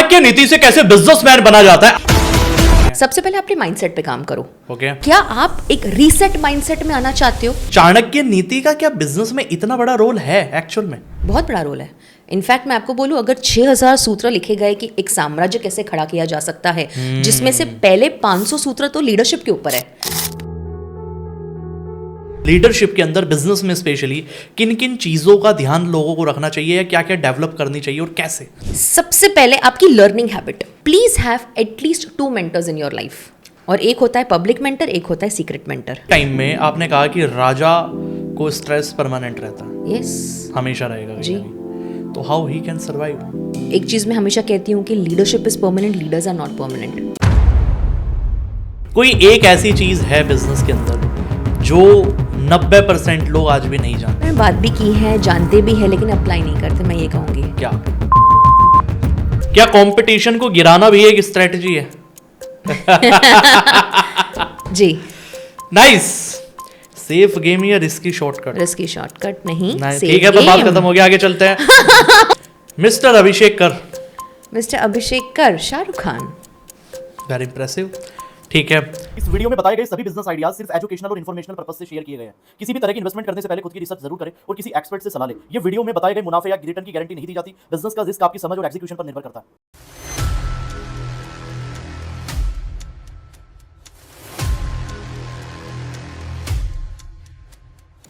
चाणक्य नीति से कैसे बिजनेसमैन बना जाता है। सबसे पहले अपने माइंडसेट पे काम करो। ओके। क्या आप एक रीसेट माइंडसेट में आना चाहते हो? चाणक्य नीति का क्या बिजनेस में इतना बड़ा रोल है एक्चुअल में? बहुत बड़ा रोल है। इनफैक्ट मैं आपको बोलूं, अगर 6000 सूत्र लिखे गए कि एक साम्राज्य कैसे खड़ा किया जा सकता है, जिसमें से पहले 500 सूत्र तो लीडरशिप के ऊपर है। लीडरशिप के अंदर, बिजनेस में स्पेशली, किन किन चीजों का ध्यान लोगों को रखना चाहिए या क्या क्या डेवलप करनी चाहिए और कैसे? सबसे पहले आपकी learning habit. Please have at least 2 mentors in your life, और एक होता है पब्लिक मेंटर, एक होता है सीक्रेट मेंटर। टाइम में आपने कहा कि राजा को स्ट्रेस परमानेंट रहता है। यस, हमेशा रहेगा जी। तो हाउ ही कैन सर्वाइव? एक चीज मैं हमेशा कहती हूँ कि leadership is permanent, leaders are not permanent. कोई एक ऐसी चीज है बिजनेस के अंदर जो 90% लोग आज भी नहीं जानते? मैंने बात भी की है, जानते भी है, लेकिन अप्लाई नहीं करते। मैं ये कहूंगी, क्या क्या कंपटीशन को गिराना भी एक स्ट्रेटजी है? जी। नाइस। सेफ गेम या रिस्की शॉर्टकट? रिस्की शॉर्टकट नहीं, ठीक है, तो बात खत्म हो गया, आगे चलते हैं। मिस्टर अभिषेक कर। मिस्टर अभिषेक कर, शाहरुख खान। Very impressive. ठीक है। इस वीडियो में बताए गए सभी बिजनेस आइडियाज सिर्फ एजुकेशनल और इन्फॉर्मेशनल पर्पस से शेयर किए गए हैं। किसी भी तरह की इन्वेस्टमेंट करने से पहले खुद की रिसर्च जरूर करें और किसी एक्सपर्ट से सलाह लें। ये वीडियो में बताए गए मुनाफे या रिटर्न की गारंटी नहीं दी जाती। बिजनेस का रिस्क आपकी समझ और एग्जीक्यूशन पर निर्भर करता है।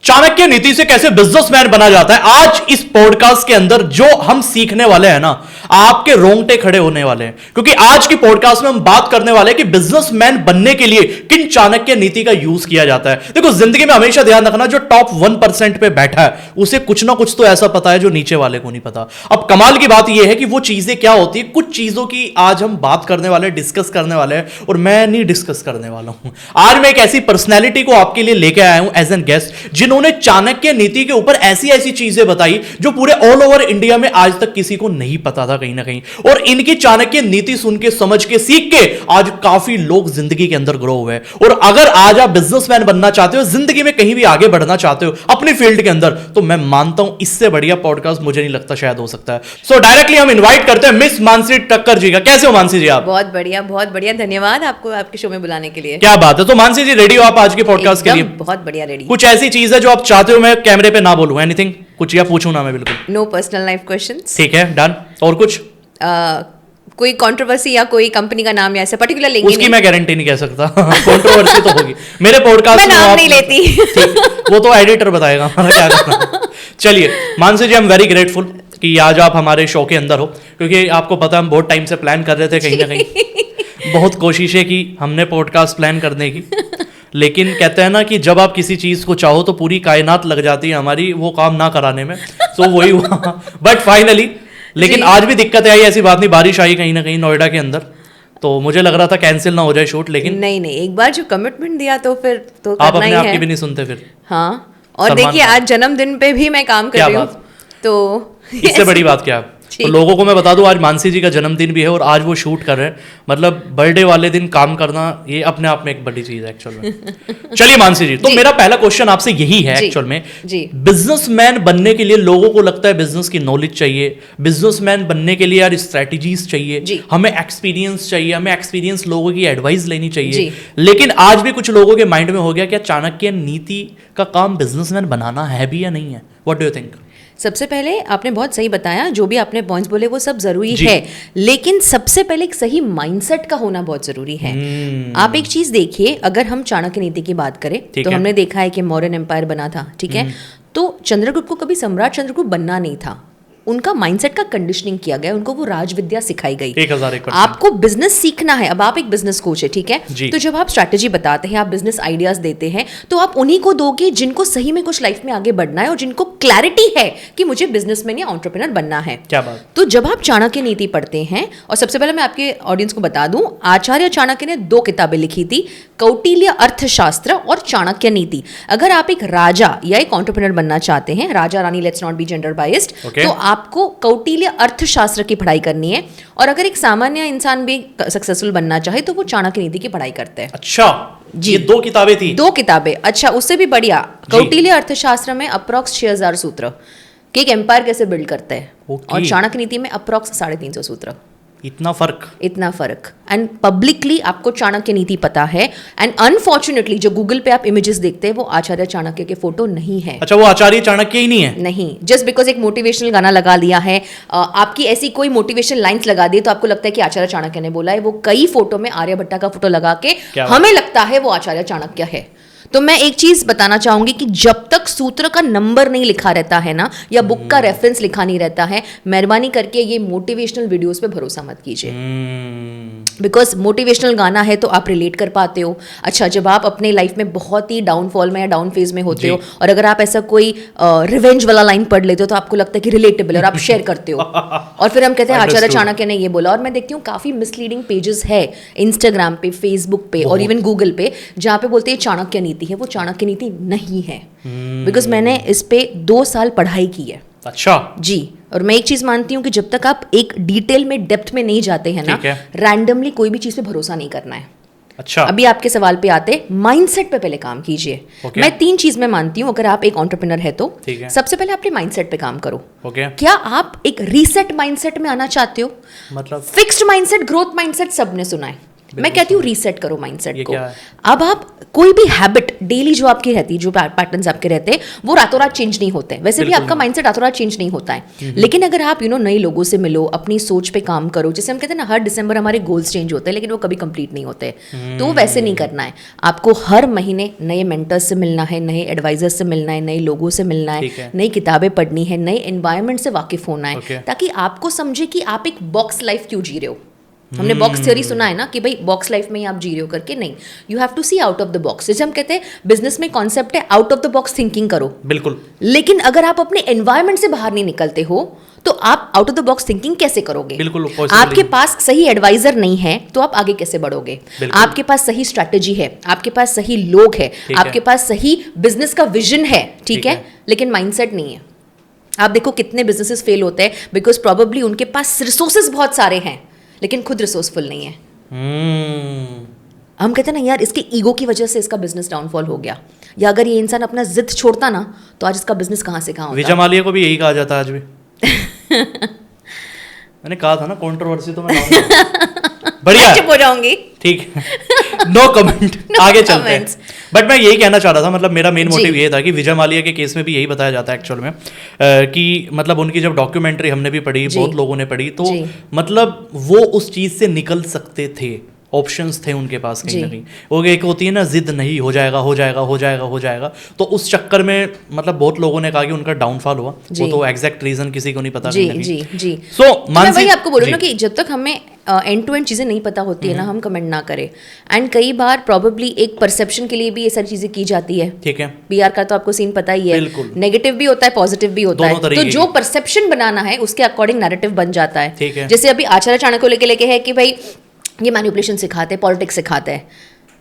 चाणक्य नीति से कैसे बिजनेसमैन बना जाता है, आज इस पॉडकास्ट के अंदर जो हम सीखने वाले हैं ना, आपके रोंगटे खड़े होने वाले हैं। क्योंकि आज की पॉडकास्ट में हम बात करने वाले हैं कि बिजनेसमैन बनने के लिए किन चाणक्य नीति का यूज किया जाता है। देखो, जिंदगी में हमेशा ध्यान रखना, जो टॉप 1% पे बैठा है उसे कुछ ना कुछ तो ऐसा पता है जो नीचे वाले को नहीं पता। अब कमाल की बात यह है कि वो चीजें क्या होती है, कुछ चीजों की आज हम बात करने वाले, डिस्कस करने वाले हैं। और मैं नहीं डिस्कस करने वाला हूं, आज मैं एक ऐसी पर्सनैलिटी को आपके लिए लेके आया हूं एज एन गेस्ट, जिन्होंने चाणक्य नीति के ऊपर ऐसी ऐसी चीजें बताई जो पूरे ऑल ओवर इंडिया में आज तक किसी को नहीं पता था कहीं ना कहीं। और इनकी चाणक्य नीति सुन के, समझ के, सीख के आज काफी लोग जिंदगी के अंदर ग्रो हुए। और अगर आज आप बिजनेसमैन बनना चाहते हो, जिंदगी में कहीं भी आगे बढ़ना चाहते हो अपनी फील्ड के अंदर, तो मैं मानता हूं इससे बढ़िया पॉडकास्ट मुझे नहीं लगता शायद हो सकता है। सो डायरेक्टली हम इन्वाइट करते हैं मिस मानसी टक्कर जी का। कैसे हो मानसी जी आप? बहुत बढ़िया, बहुत बढ़िया। धन्यवाद आपको आपके शो में बुलाने के लिए। क्या बात है। तो मानसी जी, रेडी हो आप आज के पॉडकास्ट के लिए? बहुत बढ़िया, रेडी। कुछ ऐसी चीज है जो आप चाहते हो मैं कैमरे पे ना बोलूं, एनीथिंग कुछ, या पूछूं ना मैं? बिल्कुल नो पर्सनल लाइफ क्वेश्चंस। ठीक है, डन। और कुछ कोई कंट्रोवर्सी या कोई कंपनी का नाम या ऐसे पर्टिकुलर लेंगे उसकी मैं गारंटी नहीं कह सकता। कंट्रोवर्सी तो होगी मेरे पॉडकास्ट में, नाम नहीं लेती। ठीक, वो तो एडिटर बताएगा हमारा क्या करना। चलिए मानसी जी, आई एम वेरी ग्रेटफुल कि आज आप हमारे शो के अंदर हो, क्योंकि आपको पता हम बहुत टाइम से प्लान कर रहे थे कहीं ना कहीं। बहुत कोशिशें की हमने पॉडकास्ट प्लान करने की, लेकिन कहते हैं ना कि जब आप किसी चीज को चाहो तो पूरी कायनात लग जाती है हमारी वो काम ना कराने में। तो वही हुआ, बट फाइनली। लेकिन आज भी दिक्कत आई, ऐसी बात नहीं, बारिश आई कहीं ना कहीं नोएडा के अंदर, तो मुझे लग रहा था कैंसिल ना हो जाए शूट, लेकिन नहीं, एक बार जो कमिटमेंट दिया तो फिर तो आप करना अपने ही आप है। की भी नहीं सुनते फिर। हाँ, और देखिए आज जन्मदिन पे भी मैं काम कर रही हूँ, तो इससे बड़ी बात क्या है? तो लोगों को मैं बता दूं, आज मानसी जी का जन्मदिन भी है और आज वो शूट कर रहे हैं। मतलब बर्थडे वाले दिन काम करना, ये अपने आप में एक बड़ी चीज है एक्चुअल में। चलिए मानसी जी, तो मेरा पहला क्वेश्चन आपसे यही है एक्चुअल में। बिजनेसमैन बनने के लिए लोगों को लगता है बिजनेस की नॉलेज चाहिए, बिजनेसमैन बनने के लिए यार स्ट्रेटजीज चाहिए, हमें एक्सपीरियंस चाहिए, हमें एक्सपीरियंस लोगों की एडवाइस लेनी चाहिए। लेकिन आज भी कुछ लोगों के माइंड में हो गया, क्या चाणक्य नीति का काम बिजनेसमैन बनाना है भी या नहीं है? What do you think? सबसे पहले आपने बहुत सही बताया, जो भी आपने पॉइंट्स बोले वो सब जरूरी है, लेकिन सबसे पहले एक सही माइंडसेट का होना बहुत जरूरी है। आप एक चीज देखिए, अगर हम चाणक्य नीति की बात करें तो हमने देखा है कि मौर्यन एम्पायर बना था, ठीक है, तो चंद्रगुप्त को कभी सम्राट चंद्रगुप्त बनना नहीं था। उनका माइंडसेट का कंडीशनिंग किया गया, उनको वो राजविद्या सिखाई गई। 1001%। आपको बिजनेस सीखना है। अब आप एक बिजनेस कोच है, ठीक है, तो जब आप स्ट्रैटेजी बताते हैं, आप बिजनेस आइडियाज देते हैं, तो आप उन्हीं को दोगे जिनको सही में कुछ लाइफ में आगे बढ़ना है और जिनको क्लैरिटी है कि मुझे बिजनेसमैन या एंटरप्रेन्योर बनना है। क्या बात। तो जब आप चाणक्य नीति पढ़ते हैं, और सबसे पहले मैं आपके ऑडियंस को बता दूं, आचार्य चाणक्य ने 2 किताबें लिखी थी, कौटिल्य अर्थशास्त्र और चाणक्य नीति। अगर आप एक राजा या एक एंटरप्रेन्योर बनना चाहते हैं, राजा रानी, let's not be gender biased, तो आपको कौटिल्य अर्थशास्त्र की पढ़ाई करनी है। और अगर एक सामान्य इंसान भी सक्सेसफुल बनना चाहे तो वो चाणक्य नीति की पढ़ाई करते हैं। अच्छा जी, ये 2 किताबें थी? 2 किताबें। अच्छा, उससे भी बढ़िया, कौटिल्य अर्थशास्त्र में अप्रॉक्स 6000 सूत्र कि एक एम्पायर कैसे बिल्ड करते हैं, और चाणक्य नीति में अप्रॉक्स 350 सूत्र। इतना फर्क एंड पब्लिकली आपको चाणक्य नीति पता है एंड अनफॉर्चुनेटली जो गूगल पे आप इमेजेस देखते हैं वो आचार्य चाणक्य के फोटो नहीं है। अच्छा, वो आचार्य चाणक्य ही नहीं है? नहीं, जस्ट बिकॉज एक मोटिवेशनल गाना लगा लिया है, आपकी ऐसी कोई मोटिवेशनल लाइंस लगा दी तो आपको लगता है कि आचार्य चाणक्य ने बोला है। वो कई फोटो में आर्यभट्टा का फोटो लगा के हमें लगता है वो आचार्य चाणक्य है। तो मैं एक चीज बताना चाहूंगी कि जब तक सूत्र का नंबर नहीं लिखा रहता है ना, या बुक का रेफरेंस लिखा नहीं रहता है, मेहरबानी करके ये मोटिवेशनल वीडियोस पे भरोसा मत कीजिए। बिकॉज मोटिवेशनल गाना है तो आप रिलेट कर पाते हो। अच्छा, जब आप अपने लाइफ में बहुत ही डाउनफॉल में या डाउन फेज में होते हो और अगर आप ऐसा कोई रिवेंज वाला लाइन पढ़ लेते हो तो आपको लगता है कि रिलेटेबल और आप शेयर करते हो और फिर हम कहते हैं आचार्य चाणक्य ने ये बोला। और मैं देखती हूँ काफी मिसलीडिंग पेजेस है इंस्टाग्राम पे, फेसबुक पे और इवन गूगल पे जहाँ पे बोलते हैं चाणक्य नीति है। वो चाणक्य नीति नहीं है, बिकॉज मैंने इस पे 2 साल पढ़ाई की है। अच्छा जी, और मैं एक चीज मानती हूँ कि जब तक आप एक डिटेल में, डेप्थ में नहीं जाते हैं ना, रैंडमली कोई भी चीज पे भरोसा नहीं करना है। अच्छा, अभी आपके सवाल पे आते, माइंडसेट पे पहले काम कीजिए। मैं 3 चीज में मानती हूँ, अगर आप एक एंटरप्रेन्योर है तो सबसे पहले अपने माइंडसेट पे काम करो। क्या आप एक रीसेट माइंडसेट में आना चाहते हो? मतलब फिक्स्ड माइंडसेट, ग्रोथ माइंडसेट सबने सुना है। मैं कहती हूँ रीसेट करो माइंडसेट को। अब आप कोई भी हैबिट डेली जो आपकी रहती है, जो पैटर्न्स आपके रहते हैं, वो रातों रात चेंज नहीं होते। वैसे भी आपका माइंडसेट रातों रात चेंज नहीं होता है, लेकिन अगर आप नए लोगों से मिलो, अपनी सोच पे काम करो। जैसे हम कहते हैं ना, हर दिसंबर हमारे गोल्स चेंज होते हैं लेकिन वो कभी कंप्लीट नहीं होते, तो वो वैसे नहीं करना है। आपको हर महीने नए मेंटर्स से मिलना है, नए एडवाइजर्स से मिलना है, नए लोगों से मिलना है, नई किताबें पढ़नी है, नए एनवायरमेंट से वाकिफ होना है, ताकि आपको समझे कि आप एक बॉक्स लाइफ क्यों जी रहे हो। हमने बॉक्स थ्योरी सुना है ना कि भाई बॉक्स लाइफ में ही आप जी रहे हो करके, नहीं, you have to see out of the box. जैसे हम कहते हैं बिजनेस में कॉन्सेप्ट है out of the box thinking करो, बिल्कुल। लेकिन अगर आप अपने एनवायरमेंट से बाहर नहीं निकलते हो तो आप out of the box thinking कैसे करोगे? बिल्कुल। आपके पास सही एडवाइजर नहीं है तो आप आगे कैसे बढ़ोगे? आपके पास सही स्ट्रैटेजी है, आपके पास सही लोग है, आपके पास सही बिजनेस का विजन है, ठीक है, लेकिन माइंडसेट नहीं है। आप देखो कितने बिजनेसेस फेल होते हैं बिकॉज प्रोबेबली उनके पास रिसोर्सेज बहुत सारे हैं लेकिन खुद रिसोर्सफुल नहीं है। हम कहते हैं ना यार, इसके ईगो की वजह से इसका बिजनेस डाउनफॉल हो गया, या अगर ये इंसान अपना जिद छोड़ता ना तो आज इसका बिजनेस कहाँ से कहाँ होता। विजय माल्या को भी यही कहा जाता है आज भी। मैंने कहा था ना कंट्रोवर्सी तो मैं बढ़िया चुप हो जाऊंगी, ठीक है, नो कमेंट, आगे चलते हैं। बट मैं यही कहना चाह रहा था, मतलब मेरा मेन मोटिव ये था कि विजय माल्या के केस में भी यही बताया जाता है एक्चुअल में कि मतलब उनकी जब डॉक्यूमेंट्री हमने भी पढ़ी, बहुत लोगों ने पढ़ी, तो मतलब वो उस चीज से निकल सकते थे, ऑप्शंस थे उनके पास कहीं ना कहीं। वो एक होती है ना जिद, नहीं हो जाएगा हो जाएगा हो जाएगा हो जाएगा, तो उस चक्कर में मतलब बहुत लोगों ने कहा कि उनका डाउनफॉल हुआ। वो तो एग्जैक्ट रीजन किसी को नहीं पता। जी। सो मैं वही आपको बोलूँ ना कि जब तक हमें एंड टू एंड चीज़ें नहीं पता होती है ना, हम कमेंट ना करें। एंड कई बार प्रॉबेबली एक परसेप्शन के लिए भी ये सारी चीज़ें की जाती है, ठीक है। पीआर का तो आपको सीन पता ही है, नेगेटिव भी होता है, पॉजिटिव भी होता है, तो जो परसेप्शन बनाना है उसके अकॉर्डिंग नैरेटिव बन जाता है। जैसे अभी आचार्य चाणक्य को लेके है कि भाई ये मैनिपुलेशन सिखाते हैं, पॉलिटिक्स सिखाते हैं,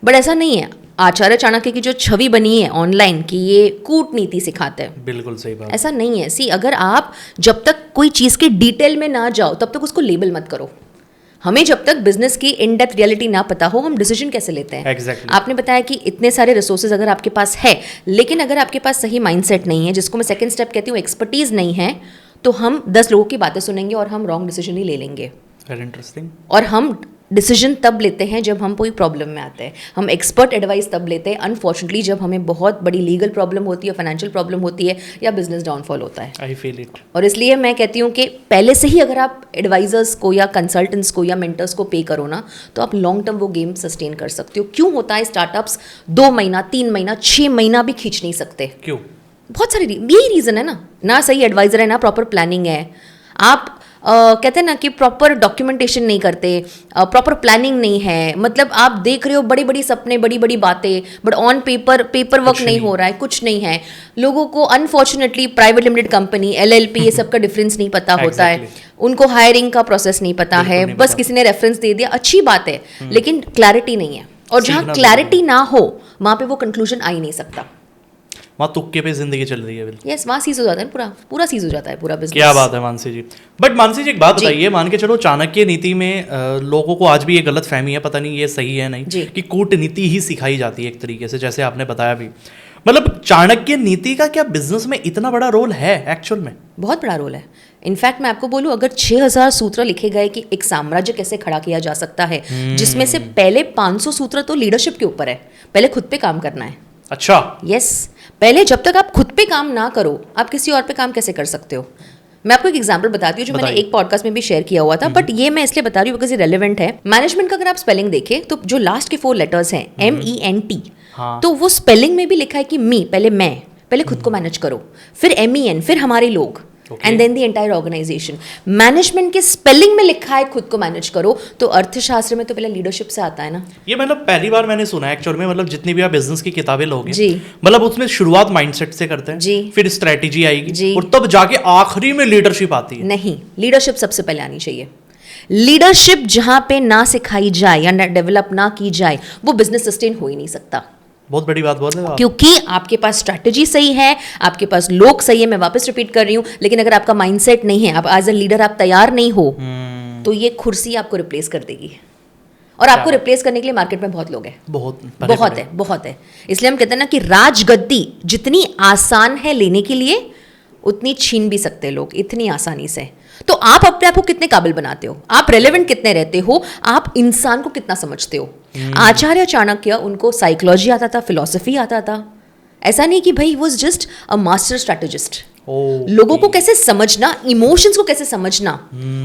बट ऐसा नहीं है। आचार्य चाणक्य की जो छवि बनी है ऑनलाइन की, ये कूटनीति सिखाते हैं, बिल्कुल सही बात, ऐसा नहीं है। सी, अगर आप जब तक कोई चीज़ के डिटेल में ना जाओ तब तक उसको लेबल मत करो। हमें जब तक बिजनेस की इन डेप्थ रियलिटी ना पता हो, हम डिसीजन कैसे लेते हैं? Exactly. आपने बताया कि इतने सारे रिसोर्सेज अगर आपके पास है, लेकिन अगर आपके पास सही माइंडसेट नहीं है, जिसको मैं सेकंड स्टेप कहती हूँ, एक्सपर्टीज नहीं है, तो हम 10 लोगों की बातें सुनेंगे और हम रॉन्ग डिसीजन ही ले लेंगे। Very interesting. और हम डिसीजन तब लेते हैं जब हम कोई प्रॉब्लम में आते हैं, हम एक्सपर्ट एडवाइस तब लेते हैं अनफॉर्चुनेटली जब हमें बहुत बड़ी लीगल प्रॉब्लम होती है, फाइनेंशियल प्रॉब्लम होती है, या बिजनेस डाउनफॉल होता है। I feel it. और इसलिए मैं कहती हूँ कि पहले से ही अगर आप एडवाइजर्स को या कंसल्टेंट्स को या मेंटर्स को पे करो ना, तो आप लॉन्ग टर्म वो गेम सस्टेन कर सकते हो। क्यों होता है स्टार्टअप्स 2 महीना 3 महीना 6 महीना भी खींच नहीं सकते? क्यों? बहुत सारे यही रीज़न है ना सही एडवाइजर है, ना प्रॉपर प्लानिंग है, आप कहते हैं ना कि प्रॉपर डॉक्यूमेंटेशन नहीं करते, प्रॉपर प्लानिंग नहीं है, मतलब आप देख रहे हो बड़ी बड़ी सपने, बड़ी बड़ी बातें, बट ऑन पेपर वर्क नहीं हो रहा है, कुछ नहीं है। लोगों को unfortunately private limited company, LLP, ये सब का डिफरेंस नहीं पता होता है, उनको हायरिंग का प्रोसेस नहीं पता है, बस किसी ने रेफरेंस दे दिया, अच्छी बात है, लेकिन क्लैरिटी नहीं है। और जहाँ क्लैरिटी ना हो वहाँ पे वो कंक्लूजन आ ही नहीं सकता, वहाँ तुक्के पे जिंदगी चल रही है। बिल्कुल यस, वहाँ सीज हो जाता है, पूरा सीज हो जाता है पूरा बिजनेस। क्या बात है मानसी जी। बट मानसी जी एक बात बताइए, मान के चलो चाणक्य नीति में लोगों को आज भी ये गलत फहमी है, पता नहीं ये सही है नहीं, कि कूटनीति ही सिखाई जाती है एक तरीके से, जैसे आपने बताया भी। मतलब चाणक्य नीति का क्या बिजनेस में इतना बड़ा रोल है एक्चुअल में? बहुत बड़ा रोल है। इनफैक्ट मैं आपको बोलूं, अगर 6000 सूत्र लिखे गए कि एक साम्राज्य कैसे खड़ा किया जा सकता है, जिसमें से पहले 500 सूत्र तो लीडरशिप के ऊपर है, पहले खुद पे काम करना है। अच्छा। यस, पहले जब तक आप खुद पे काम ना करो, आप किसी और पे काम कैसे कर सकते हो? मैं आपको एक एग्जांपल बताती हूँ जो मैंने एक पॉडकास्ट में भी शेयर किया हुआ था, बट ये मैं इसलिए बता रही हूँ बिकॉज ये रेलेवेंट है। मैनेजमेंट का अगर आप स्पेलिंग देखें तो जो लास्ट के 4 लेटर्स हैं MENT, तो वो स्पेलिंग में भी लिखा है कि मी, पहले खुद को मैनेज करो, फिर MEN, फिर हमारे लोग, and then the entire organisation. Management के स्पेलिंग में लिखा है खुद को मैनेज करो, तो अर्थशास्त्र में तो पहले लीडरशिप से आता है ना। ये मतलब पहली बार मैंने सुना है एक्चुअल में, मतलब जितनी भी आप बिजनेस की किताबें लोगे जी, मतलब उसमें शुरुआत माइंडसेट से करते हैं जी, फिर स्ट्रेटेजी आएगी जी, और तब जाके आखिरी में लीडरशिप आती है। नहीं, लीडरशिप सबसे पहले आनी चाहिए। लीडरशिप जहां पे ना सिखाई जाए या डेवलप ना की जाए, वो बिजनेस सस्टेन हो ही नहीं सकता। बहुत बड़ी बात बोल रहे हो आप। क्योंकि आपके पास स्ट्रैटेजी सही है, आपके पास लोग सही है, मैं वापस रिपीट कर रही हूं, लेकिन अगर आपका माइंडसेट नहीं है, आप एज अ लीडर आप तैयार नहीं हो, तो ये कुर्सी आपको रिप्लेस कर देगी। और आपको रिप्लेस करने के लिए मार्केट में बहुत लोग हैं, बहुत है। इसलिए हम कहते हैं ना कि राजगद्दी जितनी आसान है लेने के लिए, उतनी छीन भी सकते लोग इतनी आसानी से। तो आप अपने आप को कितने काबिल बनाते हो, आप रेलेवेंट कितने रहते हो, आप इंसान को कितना समझते हो। आचार्य चाणक्य, उनको साइकोलॉजी आता था, फिलॉसफी आता था। ऐसा नहीं कि भाई was just a master strategist. लोगों को कैसे समझना, इमोशंस को कैसे समझना,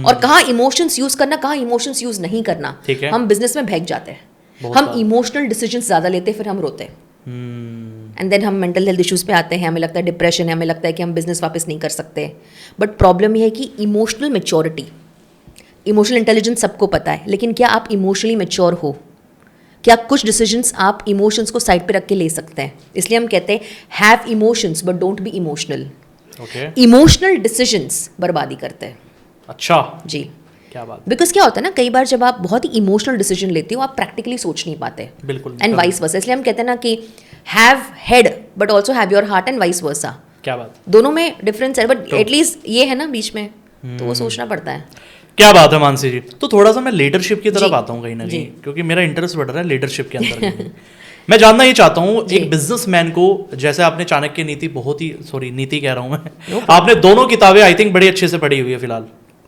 और कहाँ इमोशंस यूज करना, कहाँ इमोशंस यूज नहीं करना। हम बिजनेस में भग जाते हैं, हम इमोशनल डिसीजंस ज्यादा लेते हैं, फिर हम रोते हैं, एंड देन हम मेंटल हेल्थ इश्यूज पे आते हैं, हमें लगता है डिप्रेशन है, हमें लगता है कि हम बिजनेस वापस नहीं कर सकते। बट प्रॉब्लम यह है कि इमोशनल मैच्योरिटी, इमोशनल इंटेलिजेंस सबको पता है, लेकिन क्या आप इमोशनली मैच्योर हो? क्या कुछ डिसीजंस आप इमोशंस को साइड पे रख के ले सकते हैं? इसलिए हम कहते हैं have emotions but don't be emotional. Emotional decisions बर्बादी करते हैं। अच्छा जी, क्या बात। बिकॉज क्या होता है ना, कई बार जब आप बहुत ही इमोशनल डिसीजन लेते हो, आप प्रैक्टिकली सोच नहीं पाते। बिल्कुल। And vice versa. इसलिए हम कहते हैं ना कि have head but also have your heart, and vice versa. क्या बात। दोनों में डिफरेंस है, बट एटलीस्ट ये है ना बीच में, तो वो सोचना पड़ता है। क्या बात है मानसी जी। तो थोड़ा सा मैं लीडरशिप की तरफ आता हूँ कहीं ना कहीं, क्योंकि मेरा इंटरेस्ट बढ़ रहा है लीडरशिप के अंदर। मैं जानना ये चाहता हूँ एक बिजनेसमैन को, जैसे आपने चाणक्य नीति नीति कह रहा हूँ मैं, आपने दोनों किताबें आई थिंक बड़ी अच्छे से पढ़ी हुई है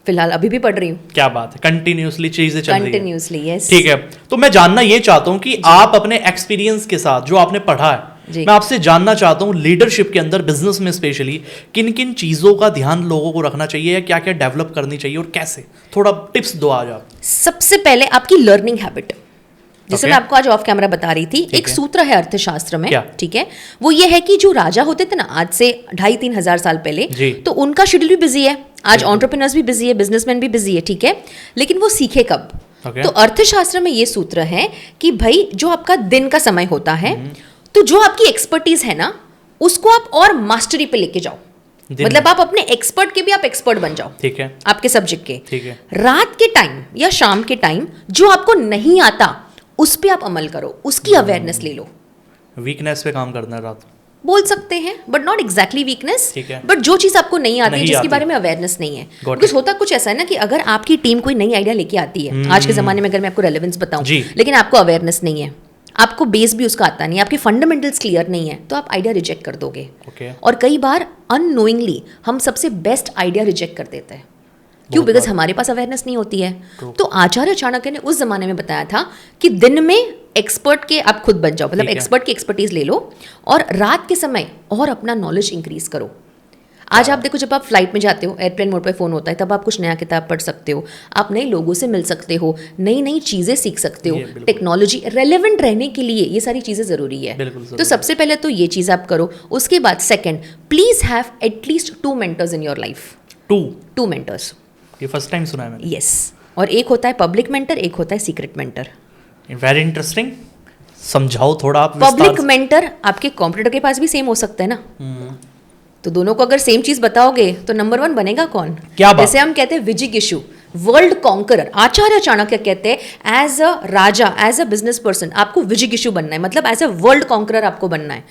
फिलहाल अभी भी पढ़ रही हूँ। क्या बात है, कंटिन्यूसली चीजें चल रही है। Continuously, yes. ठीक है, तो मैं जानना ये चाहता हूँ कि आप अपने एक्सपीरियंस के साथ जो आपने पढ़ा है, मैं आपसे जानना चाहता हूँ लीडरशिप के अंदर, बिजनेस में स्पेशली, किन किन चीजों का ध्यान लोगों को रखना चाहिए, या क्या क्या डेवलप करनी चाहिए और कैसे, थोड़ा टिप्स दो आज आप। सबसे पहले आपकी लर्निंग हैबिट, जैसे मैं आपको आज ऑफ कैमरा बता रही थी, एक सूत्र है अर्थशास्त्र में, ठीक है, वो ये है कि जो राजा होते थे ना आज से 2,500-3 हजार साल पहले, तो उनका शेड्यूल भी बिजी है, आज एंटरप्रेन्योर्स भी बिजी है, बिजनेसमैन भी बिजी है, ठीक है, लेकिन वो सीखे कब? तो अर्थशास्त्र में ये सूत्र है कि भाई जो आपका दिन का समय होता है, तो जो आपकी एक्सपर्टीज है ना, उसको आप और मास्टरी पे लेके जाओ। मतलब आप अपने एक्सपर्ट के भी आप एक्सपर्ट बन जाओ, ठीक है, आपके सब्जेक्ट के। ठीक है, रात के टाइम या शाम के टाइम जो आपको नहीं आता, उस पे आप अमल करो, उसकी अवेयरनेस ले लो। वीकनेस पे काम करना है रात, बोल सकते हैं, but not exactly weakness, but जो चीज आपको नहीं आती है, जिसके बारे में अवेयरनेस नहीं है। कुछ होता कुछ ऐसा है ना कि अगर आपकी टीम कोई नई आइडिया लेके आती है, आज के जमाने में अगर मैं आपको रेलेवेंस बताऊं, लेकिन आपको अवेयरनेस नहीं है, आपको बेस भी उसका आता नहीं है, आपके फंडामेंटल्स क्लियर नहीं है, तो आप आइडिया रिजेक्ट कर दोगे। और कई बार अननोइंगली हम सबसे बेस्ट आइडिया रिजेक्ट कर देते हैं। क्यों? बिकॉज हमारे पास अवेयरनेस नहीं होती है। तो आचार्य चाणक्य ने उस जमाने में बताया था कि दिन में एक्सपर्ट के आप खुद बन जाओ, मतलब एक्सपर्ट की एक्सपर्टीज ले लो, और रात के समय और अपना नॉलेज इंक्रीज करो। आज आप देखो, जब आप फ्लाइट में जाते हो, एयरप्लेन मोड पे फोन होता है, तब आप कुछ नया किताब पढ़ सकते हो, आप नए लोगों से मिल सकते हो, नई नई चीजें सीख सकते हो। टेक्नोलॉजी रेलेवेंट रहने के लिए ये सारी चीजें जरूरी है। तो सबसे पहले तो ये चीज आप करो। उसके बाद second, please have at least 2 mentors in your life. 2 mentors, ये फर्स्ट टाइम सुना है मैंने। यस, और एक होता है पब्लिक मेंटर, एक होता है सीक्रेट मेंटर। वेरी इंटरेस्टिंग, समझाओ थोड़ा आप। पब्लिक मेंटर आपके कॉम्पिटिटर के पास भी सेम हो सकता है ना, तो दोनों को अगर सेम चीज बताओगे तो नंबर 1 बनेगा कौन? क्या बात? जैसे हम कहते हैं विजिगिशु, वर्ल्ड कॉन्करर। आचार्य चाणक्य कहते हैं एज अ राजा, एज अ बिजनेस पर्सन आपको विजिगिशु बनना है, मतलब एज अ वर्ल्ड कॉन्करर आपको बनना है,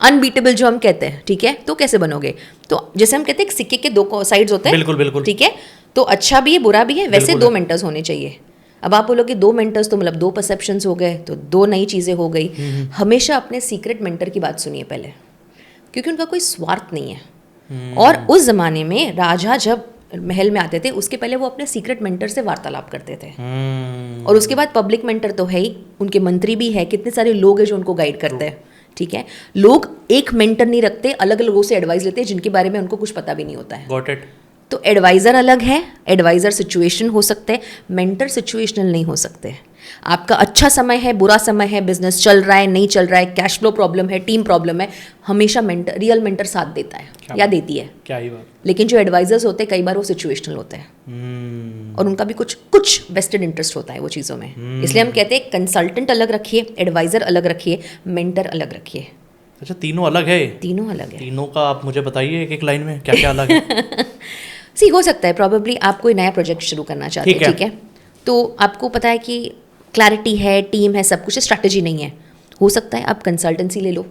अनबीटेबल जो हम कहते हैं। ठीक है, तो कैसे बनोगे? तो जैसे हम कहते हैं सिक्के के 2 साइड्स होते हैं, बिल्कुल बिल्कुल, ठीक है, तो अच्छा भी है बुरा भी है, वैसे 2 मेंटर्स होने चाहिए। अब आप बोलोगे 2 मेंटर्स तो मतलब 2 परसेप्शंस हो गए, तो 2 नई चीजें हो गई। हमेशा अपने सीक्रेट मेंटर की बात सुनिए पहले, क्योंकि उनका कोई स्वार्थ नहीं है। और उस जमाने में राजा जब महल में आते थे उसके पहले वो अपने सीक्रेट मेंटर से वार्तालाप करते थे। और उसके बाद पब्लिक मेंटर तो है ही, उनके मंत्री भी है, कितने सारे लोग हैं जो उनको गाइड करते हैं। ठीक है, लोग एक मेंटर नहीं रखते, अलग लोगों से एडवाइस लेते हैं जिनके बारे में उनको कुछ पता भी नहीं होता है। Got it. तो एडवाइज़र अलग है, एडवाइज़र सिचुएशन हो सकते हैं, मेंटर सिचुएशनल नहीं हो सकते। आपका अच्छा समय है, बुरा समय है, बिजनेस चल रहा है, नहीं चल रहा है, कैश फ्लो प्रॉब्लम है, टीम प्रॉब्लम है, हमेशा मेंटर, रियल मेंटर साथ देता है या देती है। क्या ही बात। लेकिन जो एडवाइजर्स होते हैं कई बार वो सिचुएशनल होते हैं और उनका भी कुछ वेस्टेड इंटरेस्ट होता है वो चीज़ों में। इसलिए हम कहते हैं कंसल्टेंट अलग रखिए, एडवाइज़र अलग रखिए, मेंटर अलग रखिए। अच्छा, तीनों अलग है? तीनों अलग है। तीनों का आप मुझे बताइए एक एक लाइन में क्या क्या अलग है। सी हो सकता है प्रॉबेबली आप कोई नया प्रोजेक्ट शुरू करना चाहते हैं, ठीक है, तो आपको पता है कि क्लैरिटी है, टीम है, सब कुछ, स्ट्रैटेजी नहीं है। हो सकता है आप कंसल्टेंसी ले लो,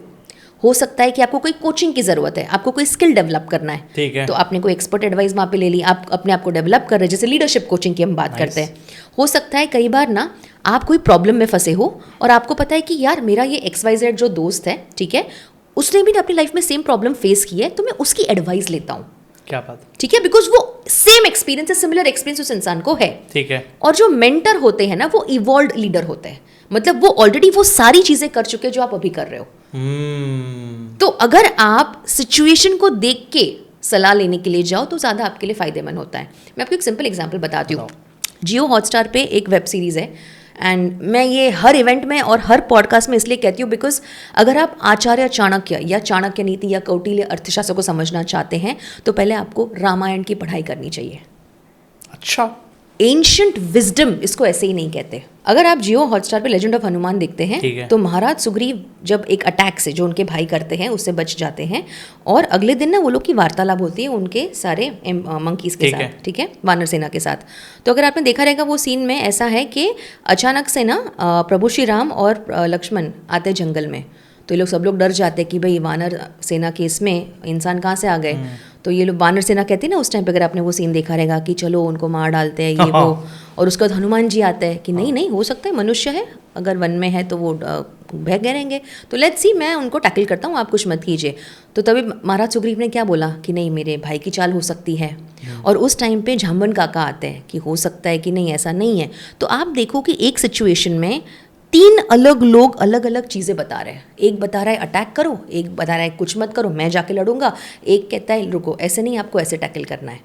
हो सकता है कि आपको कोई कोचिंग की ज़रूरत है, आपको कोई स्किल डेवलप करना है, ठीक है, तो आपने कोई एक्सपर्ट एडवाइस वहाँ पे ले ली, आप अपने आप को डेवलप कर रहे हैं, जैसे लीडरशिप कोचिंग की हम बात करते हैं। हो सकता है कई बार ना आप कोई प्रॉब्लम में फंसे हो और आपको पता है कि यार मेरा ये XYZ जो दोस्त है, ठीक है, उसने भी अपनी लाइफ में सेम प्रॉब्लम फेस की है, तो मैं उसकी एडवाइस लेता हूँ। क्या बात, ठीक है, बिकॉज वो सेम एक्सपीरियंस है, सिमिलर एक्सपीरियंस उस इंसान को है। ठीक है। और जो मेंटर होते हैं ना वो इवॉल्व्ड लीडर होते हैं, मतलब वो ऑलरेडी वो सारी चीजें कर चुके हैं जो आप अभी कर रहे हो। तो अगर आप सिचुएशन को देख के सलाह लेने के लिए जाओ तो ज़्यादा आपके लिए फ़ायदेमंद होता है। मैं आपको एक सिंपल एग्जांपल बताती हूँ। जियो हॉटस्टार पे एक वेब सीरीज़ है एंड मैं ये हर इवेंट में और हर पॉडकास्ट में इसलिए कहती हूँ बिकॉज अगर आप आचार्य चाणक्य या चाणक्य नीति या कौटिल्य अर्थशास्त्र को समझना चाहते हैं तो पहले आपको रामायण की पढ़ाई करनी चाहिए। अच्छा, एंशिएंट विजडम इसको ऐसे ही नहीं कहते। अगर आप जियो हॉटस्टार पे लेजेंड ऑफ हनुमान देखते हैं तो महाराज सुग्रीव जब एक अटैक से जो उनके भाई करते हैं उससे बच जाते हैं और अगले दिन ना वो लोग की वार्तालाप होती है उनके सारे मंकीज के साथ, ठीक है, वानर सेना के साथ। तो अगर आपने देखा रहेगा वो सीन में ऐसा है कि अचानक से ना प्रभु श्री राम और लक्ष्मण आते जंगल में, तो ये लोग सब लोग डर जाते हैं कि भाई वानर सेना के इसमें इंसान कहाँ से आ गए। तो ये लोग वानर सेना कहती है ना उस टाइम पे, अगर आपने वो सीन देखा रहेगा कि चलो उनको मार डालते हैं ये वो, और उसके बाद हनुमान जी आते हैं कि नहीं नहीं हो सकता है मनुष्य है, अगर वन में है तो वो बह गए रहेंगे, तो लेट्स सी मैं उनको टैकल करता हूँ, आप कुछ मत कीजिए। तो तभी महाराज सुग्रीव ने क्या बोला कि नहीं मेरे भाई की चाल हो सकती है, और उस टाइम पे जाम्बन काका आते हैं कि हो सकता है कि नहीं ऐसा नहीं है। तो आप देखो कि एक सिचुएशन में तीन अलग लोग अलग अलग चीज़ें बता रहे हैं। एक बता रहा है अटैक करो, एक बता रहा है कुछ मत करो मैं जाके लड़ूंगा, एक कहता है रुको ऐसे नहीं आपको ऐसे टैकल करना है।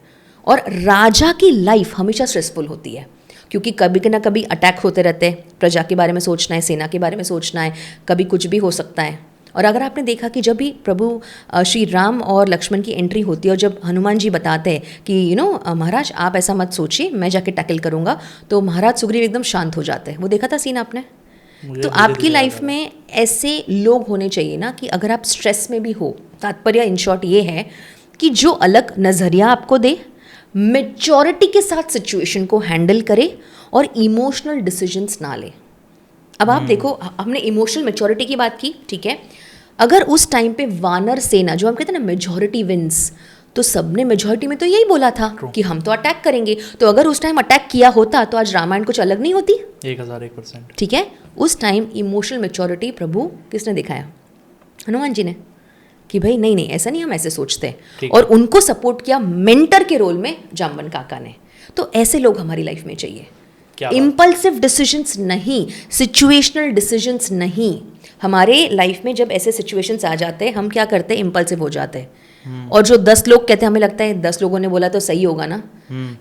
और राजा की लाइफ हमेशा स्ट्रेसफुल होती है क्योंकि कभी ना कभी अटैक होते रहते हैं, प्रजा के बारे में सोचना है, सेना के बारे में सोचना है, कभी कुछ भी हो सकता है। और अगर आपने देखा कि जब भी प्रभु श्री राम और लक्ष्मण की एंट्री होती है और जब हनुमान जी बताते हैं कि महाराज आप ऐसा मत सोचिए मैं जाके टैकल करूँगा, तो महाराज सुग्रीव एकदम शांत हो जाते हैं। वो देखा था सीन आपने? तो आपकी लाइफ में ऐसे लोग होने चाहिए ना कि अगर आप स्ट्रेस में भी हो, तात्पर्य इन शॉर्ट ये है कि जो अलग नज़रिया आपको दे, मेच्योरिटी के साथ सिचुएशन को हैंडल करे और इमोशनल डिसीजंस ना ले। अब आप देखो हमने इमोशनल मेच्योरिटी की बात की, ठीक है, अगर उस टाइम पे वानर सेना जो हम कहते हैं ना मेजॉरिटी विंस, तो सबने मेजॉरिटी में तो यही बोला था कि हम तो अटैक करेंगे। तो अगर उस टाइम अटैक किया होता तो आज रामायण कुछ अलग नहीं होती। 1001%। ठीक है, उस टाइम इमोशनल मेच्योरिटी प्रभु किसने दिखाया? हनुमान जी ने, कि भाई नहीं नहीं ऐसा नहीं, हम ऐसे सोचते हैं, और उनको सपोर्ट किया मेंटर के रोल में जाम्बन काका ने। तो ऐसे लोग हमारी लाइफ में चाहिए, इम्पल्सिव डिसीजंस नहीं, सिचुएशनल डिसीजंस नहीं। हमारे लाइफ में जब ऐसे सिचुएशंस आ जाते हैं हम क्या करते हैं, इम्पल्सिव हो जाते हैं। और जो 10 लोग कहते हैं हमें लगता है 10 लोगों ने बोला तो सही होगा ना।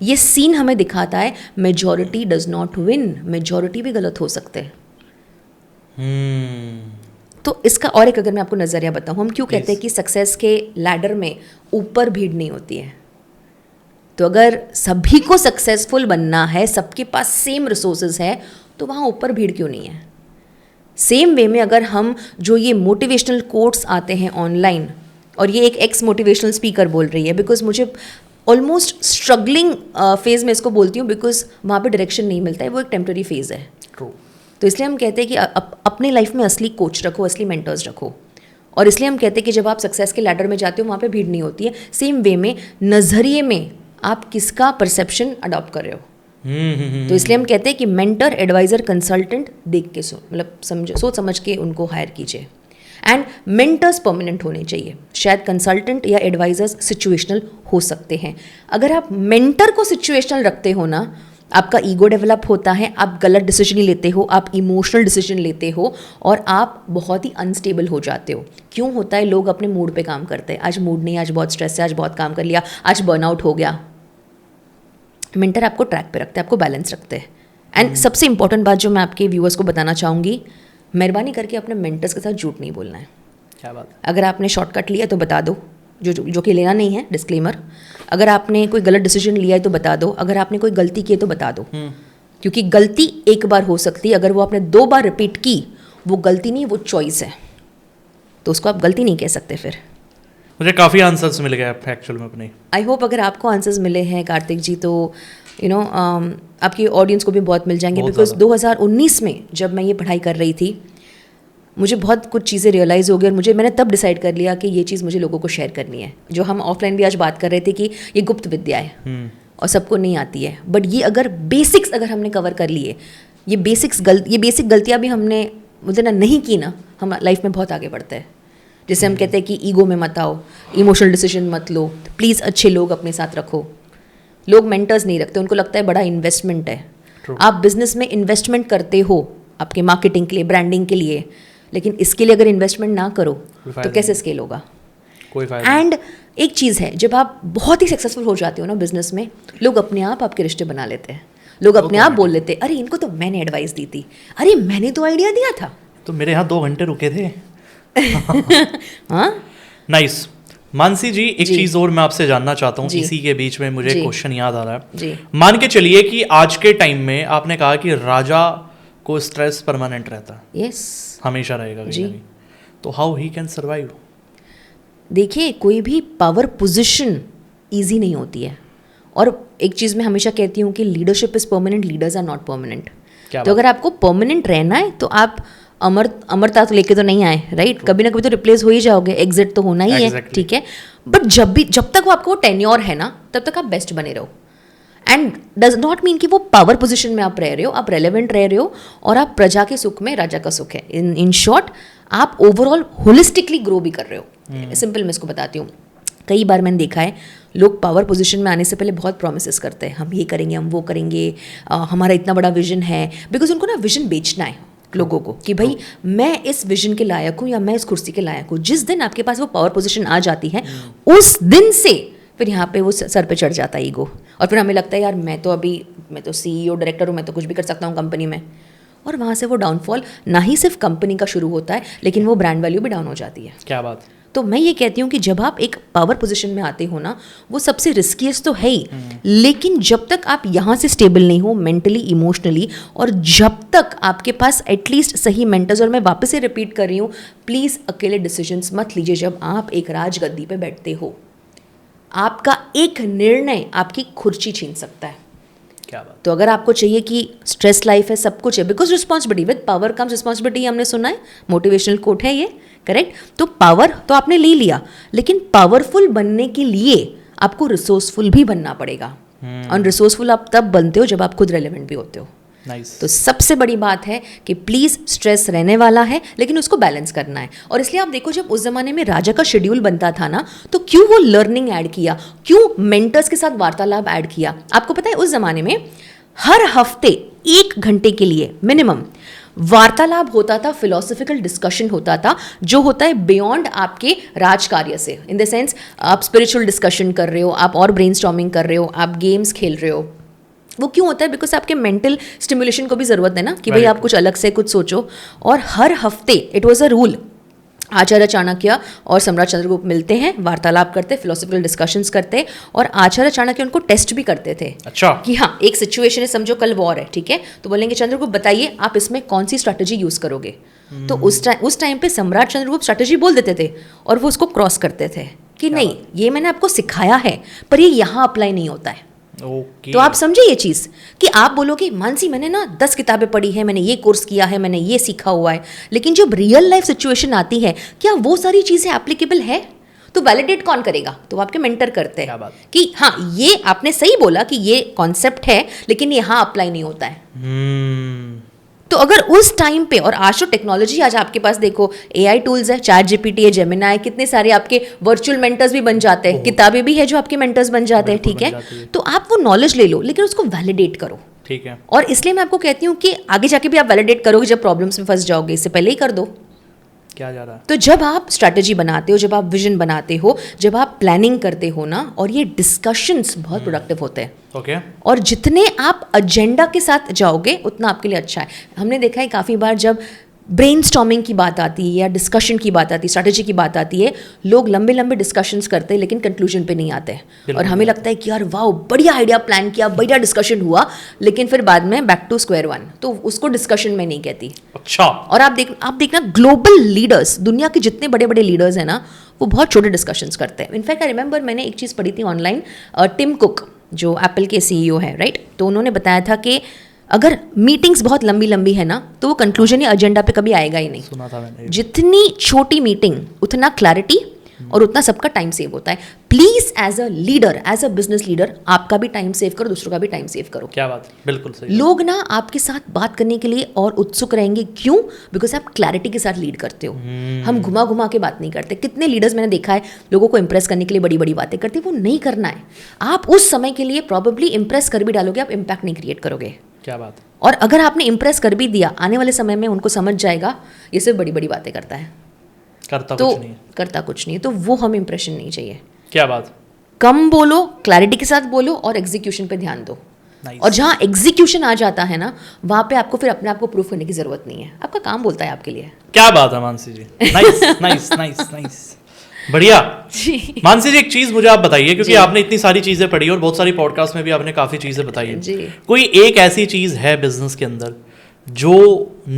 ये सीन हमें दिखाता है majority does not win, majority भी गलत हो सकते हैं। तो इसका और एक अगर मैं आपको नजरिया बताऊं, हम क्यों कहते हैं कि सक्सेस के लैडर में ऊपर भीड़ नहीं होती है। तो अगर सभी को सक्सेसफुल बनना है, सबके पास सेम रिसोर्सेज है, तो वहाँ ऊपर भीड़ क्यों नहीं है? सेम वे में अगर हम जो ये मोटिवेशनल कोट्स आते हैं ऑनलाइन, और ये एक एक्स मोटिवेशनल स्पीकर बोल रही है, बिकॉज मुझे ऑलमोस्ट स्ट्रगलिंग फेज में इसको बोलती हूँ बिकॉज वहाँ पे डायरेक्शन नहीं मिलता है, वो एक टेम्प्रेरी फेज है। तो इसलिए हम कहते हैं कि अपने लाइफ में असली कोच रखो, असली मेंटर्स रखो। और इसलिए हम कहते हैं कि जब आप सक्सेस के लैडर में जाते हो वहाँ पे भीड़ नहीं होती है। सेम वे में नज़रिए में आप किसका परसेप्शन अडॉप्ट कर रहे हो। तो इसलिए हम कहते हैं कि मेंटर, एडवाइज़र, कंसल्टेंट देख के मतलब सोच समझ के उनको हायर कीजिए। एंड मेंटर्स परमानेंट होने चाहिए। शायद कंसल्टेंट या एडवाइजर्स सिचुएशनल हो सकते हैं। अगर आप मेंटर को सिचुएशनल रखते हो ना, आपका ईगो डेवलप होता है, आप गलत डिसीजन लेते हो, आप इमोशनल डिसीजन लेते हो और आप बहुत ही अनस्टेबल हो जाते हो। क्यों होता है? लोग अपने मूड पे काम करते हैं। आज मूड नहीं, आज बहुत स्ट्रेस है, आज बहुत काम कर लिया, आज बर्नआउट हो गया। मेंटर आपको ट्रैक पे रखते हैं, आपको बैलेंस रखते हैं। एंड सबसे इंपॉर्टेंट बात जो मैं आपके व्यूअर्स को बताना चाहूँगी, मेहरबानी करके अपने मेंटर्स के साथ झूठ नहीं बोलना है। क्या बात? अगर आपने शॉर्टकट लिया तो बता दो, जो कि लेना नहीं है, डिस्क्लेमर। अगर आपने कोई गलत डिसीजन लिया है तो बता दो, अगर आपने कोई गलती की है तो बता दो। क्योंकि गलती एक बार हो सकती है, अगर वो आपने 2 बार रिपीट की, वो गलती नहीं, वो चॉइस है, तो उसको आप गलती नहीं कह सकते। फिर मुझे काफ़ी आंसर्स मिल गए एक्चुअल में अपने। आई होप अगर आपको आंसर्स मिले हैं कार्तिक जी, तो आपकी ऑडियंस को भी बहुत मिल जाएंगे। बिकॉज 2019 में जब मैं ये पढ़ाई कर रही थी, मुझे बहुत कुछ चीज़ें रियलाइज़ हो गई और मैंने तब डिसाइड कर लिया कि ये चीज़ मुझे लोगों को शेयर करनी है। जो हम ऑफलाइन भी आज बात कर रहे थे कि ये गुप्त विद्या है और सबको नहीं आती है, बट ये अगर बेसिक्स अगर हमने कवर कर लिए, ये बेसिक गलतियाँ भी हमने मुझे नहीं की ना, हम लाइफ में बहुत आगे बढ़ते हैं। जैसे हम कहते हैं कि ईगो में मत आओ, इमोशनल डिसीजन मत लो, प्लीज़ अच्छे लोग अपने साथ रखो। लोग मेंटर्स नहीं रखते, उनको लगता है बड़ा इन्वेस्टमेंट है। आप बिजनेस में इन्वेस्टमेंट करते हो आपके मार्केटिंग के लिए, ब्रांडिंग के लिए, लेकिन इसके लिए अगर इन्वेस्टमेंट ना करो तो कैसे स्केल होगा? कोई फायदा। एंड एक चीज़ है, जब आप बहुत ही सक्सेसफुल हो जाते हो ना बिजनेस में, लोग अपने आप आपके रिश्ते बना लेते हैं। लोग अपने आप बोल लेते हैं, अरे इनको तो मैंने एडवाइस दी थी, अरे मैंने तो आइडिया दिया था। तो मेरे यहाँ 2 घंटे रुके थे। हाँ, नाइस। मानसी जी, एक चीज और मैं आपसे जानना चाहता हूँ, जी। इसी के बीच में मुझे क्वेश्चन याद आ रहा है। जी। मान के चलिए कि आज के टाइम में आपने कहा कि राजा को स्ट्रेस परमानेंट रहता है, यस, हमेशा रहेगा कहीं जी। ना कहीं, तो हाउ ही कैन सर्वाइव? देखिए, कोई भी पावर पोजीशन इजी नहीं होती है। और एक चीज़ मैं हमेशा कहती हूँ कि leadership is permanent, leaders are not permanent. तो अगर आपको परमानेंट रहना है तो आप अमरता तो लेके तो नहीं आए, राइट? कभी ना कभी तो रिप्लेस हो ही जाओगे, एग्जिट तो होना ही है, ठीक है। बट जब तक वो आपको टेन्योर है ना, तब तक आप बेस्ट बने रहो। एंड डज नॉट मीन कि वो पावर पोजीशन में आप रह रहे हो, आप रेलेवेंट रह रहे हो और आप प्रजा के सुख में राजा का सुख है। इन शॉर्ट, आप ओवरऑल होलिस्टिकली ग्रो भी कर रहे हो। सिंपल मैं इसको बताती हूँ। कई बार मैंने देखा है, लोग पावर पोजीशन में आने से पहले बहुत प्रॉमिसेस करते हैं, हम ये करेंगे, हम वो करेंगे, हमारा इतना बड़ा विजन है। बिकॉज उनको ना विजन बेचना है लोगों को कि भाई मैं इस विजन के लायक हूँ या मैं इस कुर्सी के लायक हूँ। जिस दिन आपके पास वो पावर पोजीशन आ जाती है, उस दिन से फिर यहाँ पे वो सर पे चढ़ जाता है ईगो, और फिर हमें लगता है यार मैं तो CEO डायरेक्टर हूँ, मैं तो कुछ भी कर सकता हूँ कंपनी में। और वहाँ से वो डाउनफॉल ना ही सिर्फ कंपनी का शुरू होता है, लेकिन वो ब्रांड वैल्यू भी डाउन हो जाती है। क्या बात। तो मैं ये कहती हूँ कि जब आप एक पावर पोजीशन में आते हो ना, वो सबसे रिस्कीएस्ट तो है ही, लेकिन जब तक आप यहाँ से स्टेबल नहीं हो मेंटली, इमोशनली, और जब तक आपके पास एटलीस्ट सही मेंटर्स, और मैं वापस से रिपीट कर रही हूँ, प्लीज़ अकेले डिसीजंस मत लीजिए जब आप एक राजगद्दी पे बैठते हो। आपका एक निर्णय आपकी कुर्सी छीन सकता है। क्या बात। तो अगर आपको चाहिए कि स्ट्रेस लाइफ है, सब कुछ है, because responsibility, with power comes responsibility, हमने सुना है, मोटिवेशनल कोट है ये, करेक्ट? तो पावर तो आपने ले लिया, लेकिन पावरफुल बनने के लिए आपको रिसोर्सफुल भी बनना पड़ेगा। और रिसोर्सफुल आप तब बनते हो जब आप खुद रेलेवेंट भी होते हो। नाइस। तो सबसे बड़ी बात है कि प्लीज़, स्ट्रेस रहने वाला है, लेकिन उसको बैलेंस करना है। और इसलिए आप देखो, जब उस ज़माने में राजा का शेड्यूल बनता था ना, तो क्यों वो लर्निंग ऐड किया, क्यों मेंटर्स के साथ वार्तालाप ऐड किया? आपको पता है उस ज़माने में हर हफ्ते 1 घंटे के लिए मिनिमम वार्तालाप होता था, फिलोसफिकल डिस्कशन होता था, जो होता है बियॉन्ड आपके राज कार्य से। इन द सेंस, आप स्पिरिचुअल डिस्कशन कर रहे हो, आप और ब्रेनस्टॉर्मिंग कर रहे हो, आप गेम्स खेल रहे हो। वो क्यों होता है? बिकॉज आपके मेंटल स्टिमुलेशन को भी ज़रूरत है ना, कि भाई आप कुछ अलग से कुछ सोचो। और हर हफ्ते इट वॉज अ रूल, आचार्य चाणक्य और सम्राट चंद्रगुप्त मिलते हैं, वार्तालाप करते, फिलोसफिकल डिस्कशंस करते, और आचार्य चाणक्य उनको टेस्ट भी करते थे। अच्छा। कि हाँ, एक सिचुएशन है, समझो कल वॉर है, ठीक है, तो बोलेंगे चंद्रगुप्त बताइए आप इसमें कौन सी स्ट्रैटेजी यूज़ करोगे। तो उस टाइम पे सम्राट चंद्रगुप्त स्ट्रैटेजी बोल देते थे और वो उसको क्रॉस करते थे कि नहीं, ये मैंने आपको सिखाया है पर ये यहाँ अप्लाई नहीं होता है। ओके। तो आप समझे ये चीज़ कि आप बोलोगे मानसी मैंने ना 10 किताबें पढ़ी है, मैंने ये कोर्स किया है, मैंने ये सीखा हुआ है, लेकिन जब रियल लाइफ सिचुएशन आती है, क्या वो सारी चीज़ें एप्लीकेबल है? तो वैलिडेट कौन करेगा? तो आपके मेंटर करते हैं कि हाँ, ये आपने सही बोला कि ये कॉन्सेप्ट है, लेकिन यहाँ अप्लाई नहीं होता है। तो अगर उस टाइम पे, और आज तो टेक्नोलॉजी, आज आपके पास देखो AI टूल्स है, चैट जीपीटी है, जेमिनाई, कितने सारे आपके वर्चुअल मेंटर्स भी बन जाते हैं, किताबें भी है जो आपके मेंटर्स बन जाते हैं, ठीक है। तो आप वो नॉलेज ले लो, लेकिन उसको वैलिडेट करो। ठीक है। और इसलिए मैं आपको कहती हूँ कि आगे जाके भी आप वैलिडेट करोगे जब प्रॉब्लम्स में फंस जाओगे, इससे पहले ही कर दो। क्या जा रहा है? तो जब आप स्ट्रैटेजी बनाते हो, जब आप विजन बनाते हो, जब आप प्लानिंग करते हो ना, और ये डिस्कशंस बहुत प्रोडक्टिव होते हैं। ओके। और जितने आप एजेंडा के साथ जाओगे उतना आपके लिए अच्छा है। हमने देखा है काफ़ी बार जब ब्रेनस्टॉर्मिंग की बात आती है या डिस्कशन की बात आती है, स्ट्रैटेजी की बात आती है, लोग लंबे लंबे डिस्कशंस करते हैं लेकिन कंक्लूजन पे नहीं आते हैं। और हमें लगता है कि यार वाह, बढ़िया आइडिया प्लान किया, बढ़िया डिस्कशन हुआ, लेकिन फिर बाद में बैक टू स्क्वायर वन। तो उसको डिस्कशन में नहीं कहती। अच्छा। और आप देखना ग्लोबल लीडर्स, दुनिया के जितने बड़े बड़े लीडर्स हैं ना, वो बहुत छोटे डिस्कशंस करते हैं। इनफैक्ट आई रिमेंबर, मैंने एक चीज़ पढ़ी थी ऑनलाइन, टिम कुक जो एप्पल के CEO है, राइट, तो उन्होंने बताया था कि अगर मीटिंग्स बहुत लंबी लंबी है ना, तो वो कंक्लूजन या एजेंडा पे कभी आएगा ही नहीं। सुना था मैंने। जितनी छोटी मीटिंग उतना क्लैरिटी और उतना सबका टाइम सेव होता है। Please as a leader, as a business leader, आपका भी टाइम सेव करो, दूसरों का भी टाइम सेव करो। क्या बात है, बिल्कुल सही। लोग ना आपके साथ बात करने के लिए और उत्सुक रहेंगे। क्यों? बिकॉज आप क्लैरिटी के साथ लीड करते हो। हम घुमा घुमा के बात नहीं करते। कितने लीडर्स मैंने देखा है लोगों को इंप्रेस करने के लिए बड़ी बड़ी बातें करते, वो नहीं करना है। आप उस समय के लिए प्रॉबेबली इंप्रेस कर भी डालोगे, आप इम्पैक्ट नहीं क्रिएट करोगे। क्या बात है। और अगर आपने इंप्रेस कर भी दिया, आने वाले समय में उनको समझ जाएगा ये सिर्फ बड़ी बड़ी बातें करता है, करता तो कुछ नहीं है। करता कुछ नहीं है। तो वो हम इंप्रेशन नहीं चाहिए। क्या बात। कम बोलो, क्लैरिटी के साथ बोलो और एग्जीक्यूशन पे ध्यान दो। Nice. और जहाँ एग्जीक्यूशन आ जाता है ना, वहाँ पे आपको फिर अपने आप को प्रूफ करने की जरूरत नहीं है। आपका काम बोलता है आपके लिए। क्या बात है मानसी जी। नाइस नाइस नाइस नाइस, बढ़िया। जी मानसी जी, एक चीज मुझे आप बताइए, क्योंकि जी। आपने इतनी सारी चीजें पढ़ी और बहुत सारी पॉडकास्ट में भी आपने काफी चीजें बताई हैं। जी। कोई एक ऐसी चीज है बिजनेस के अंदर जो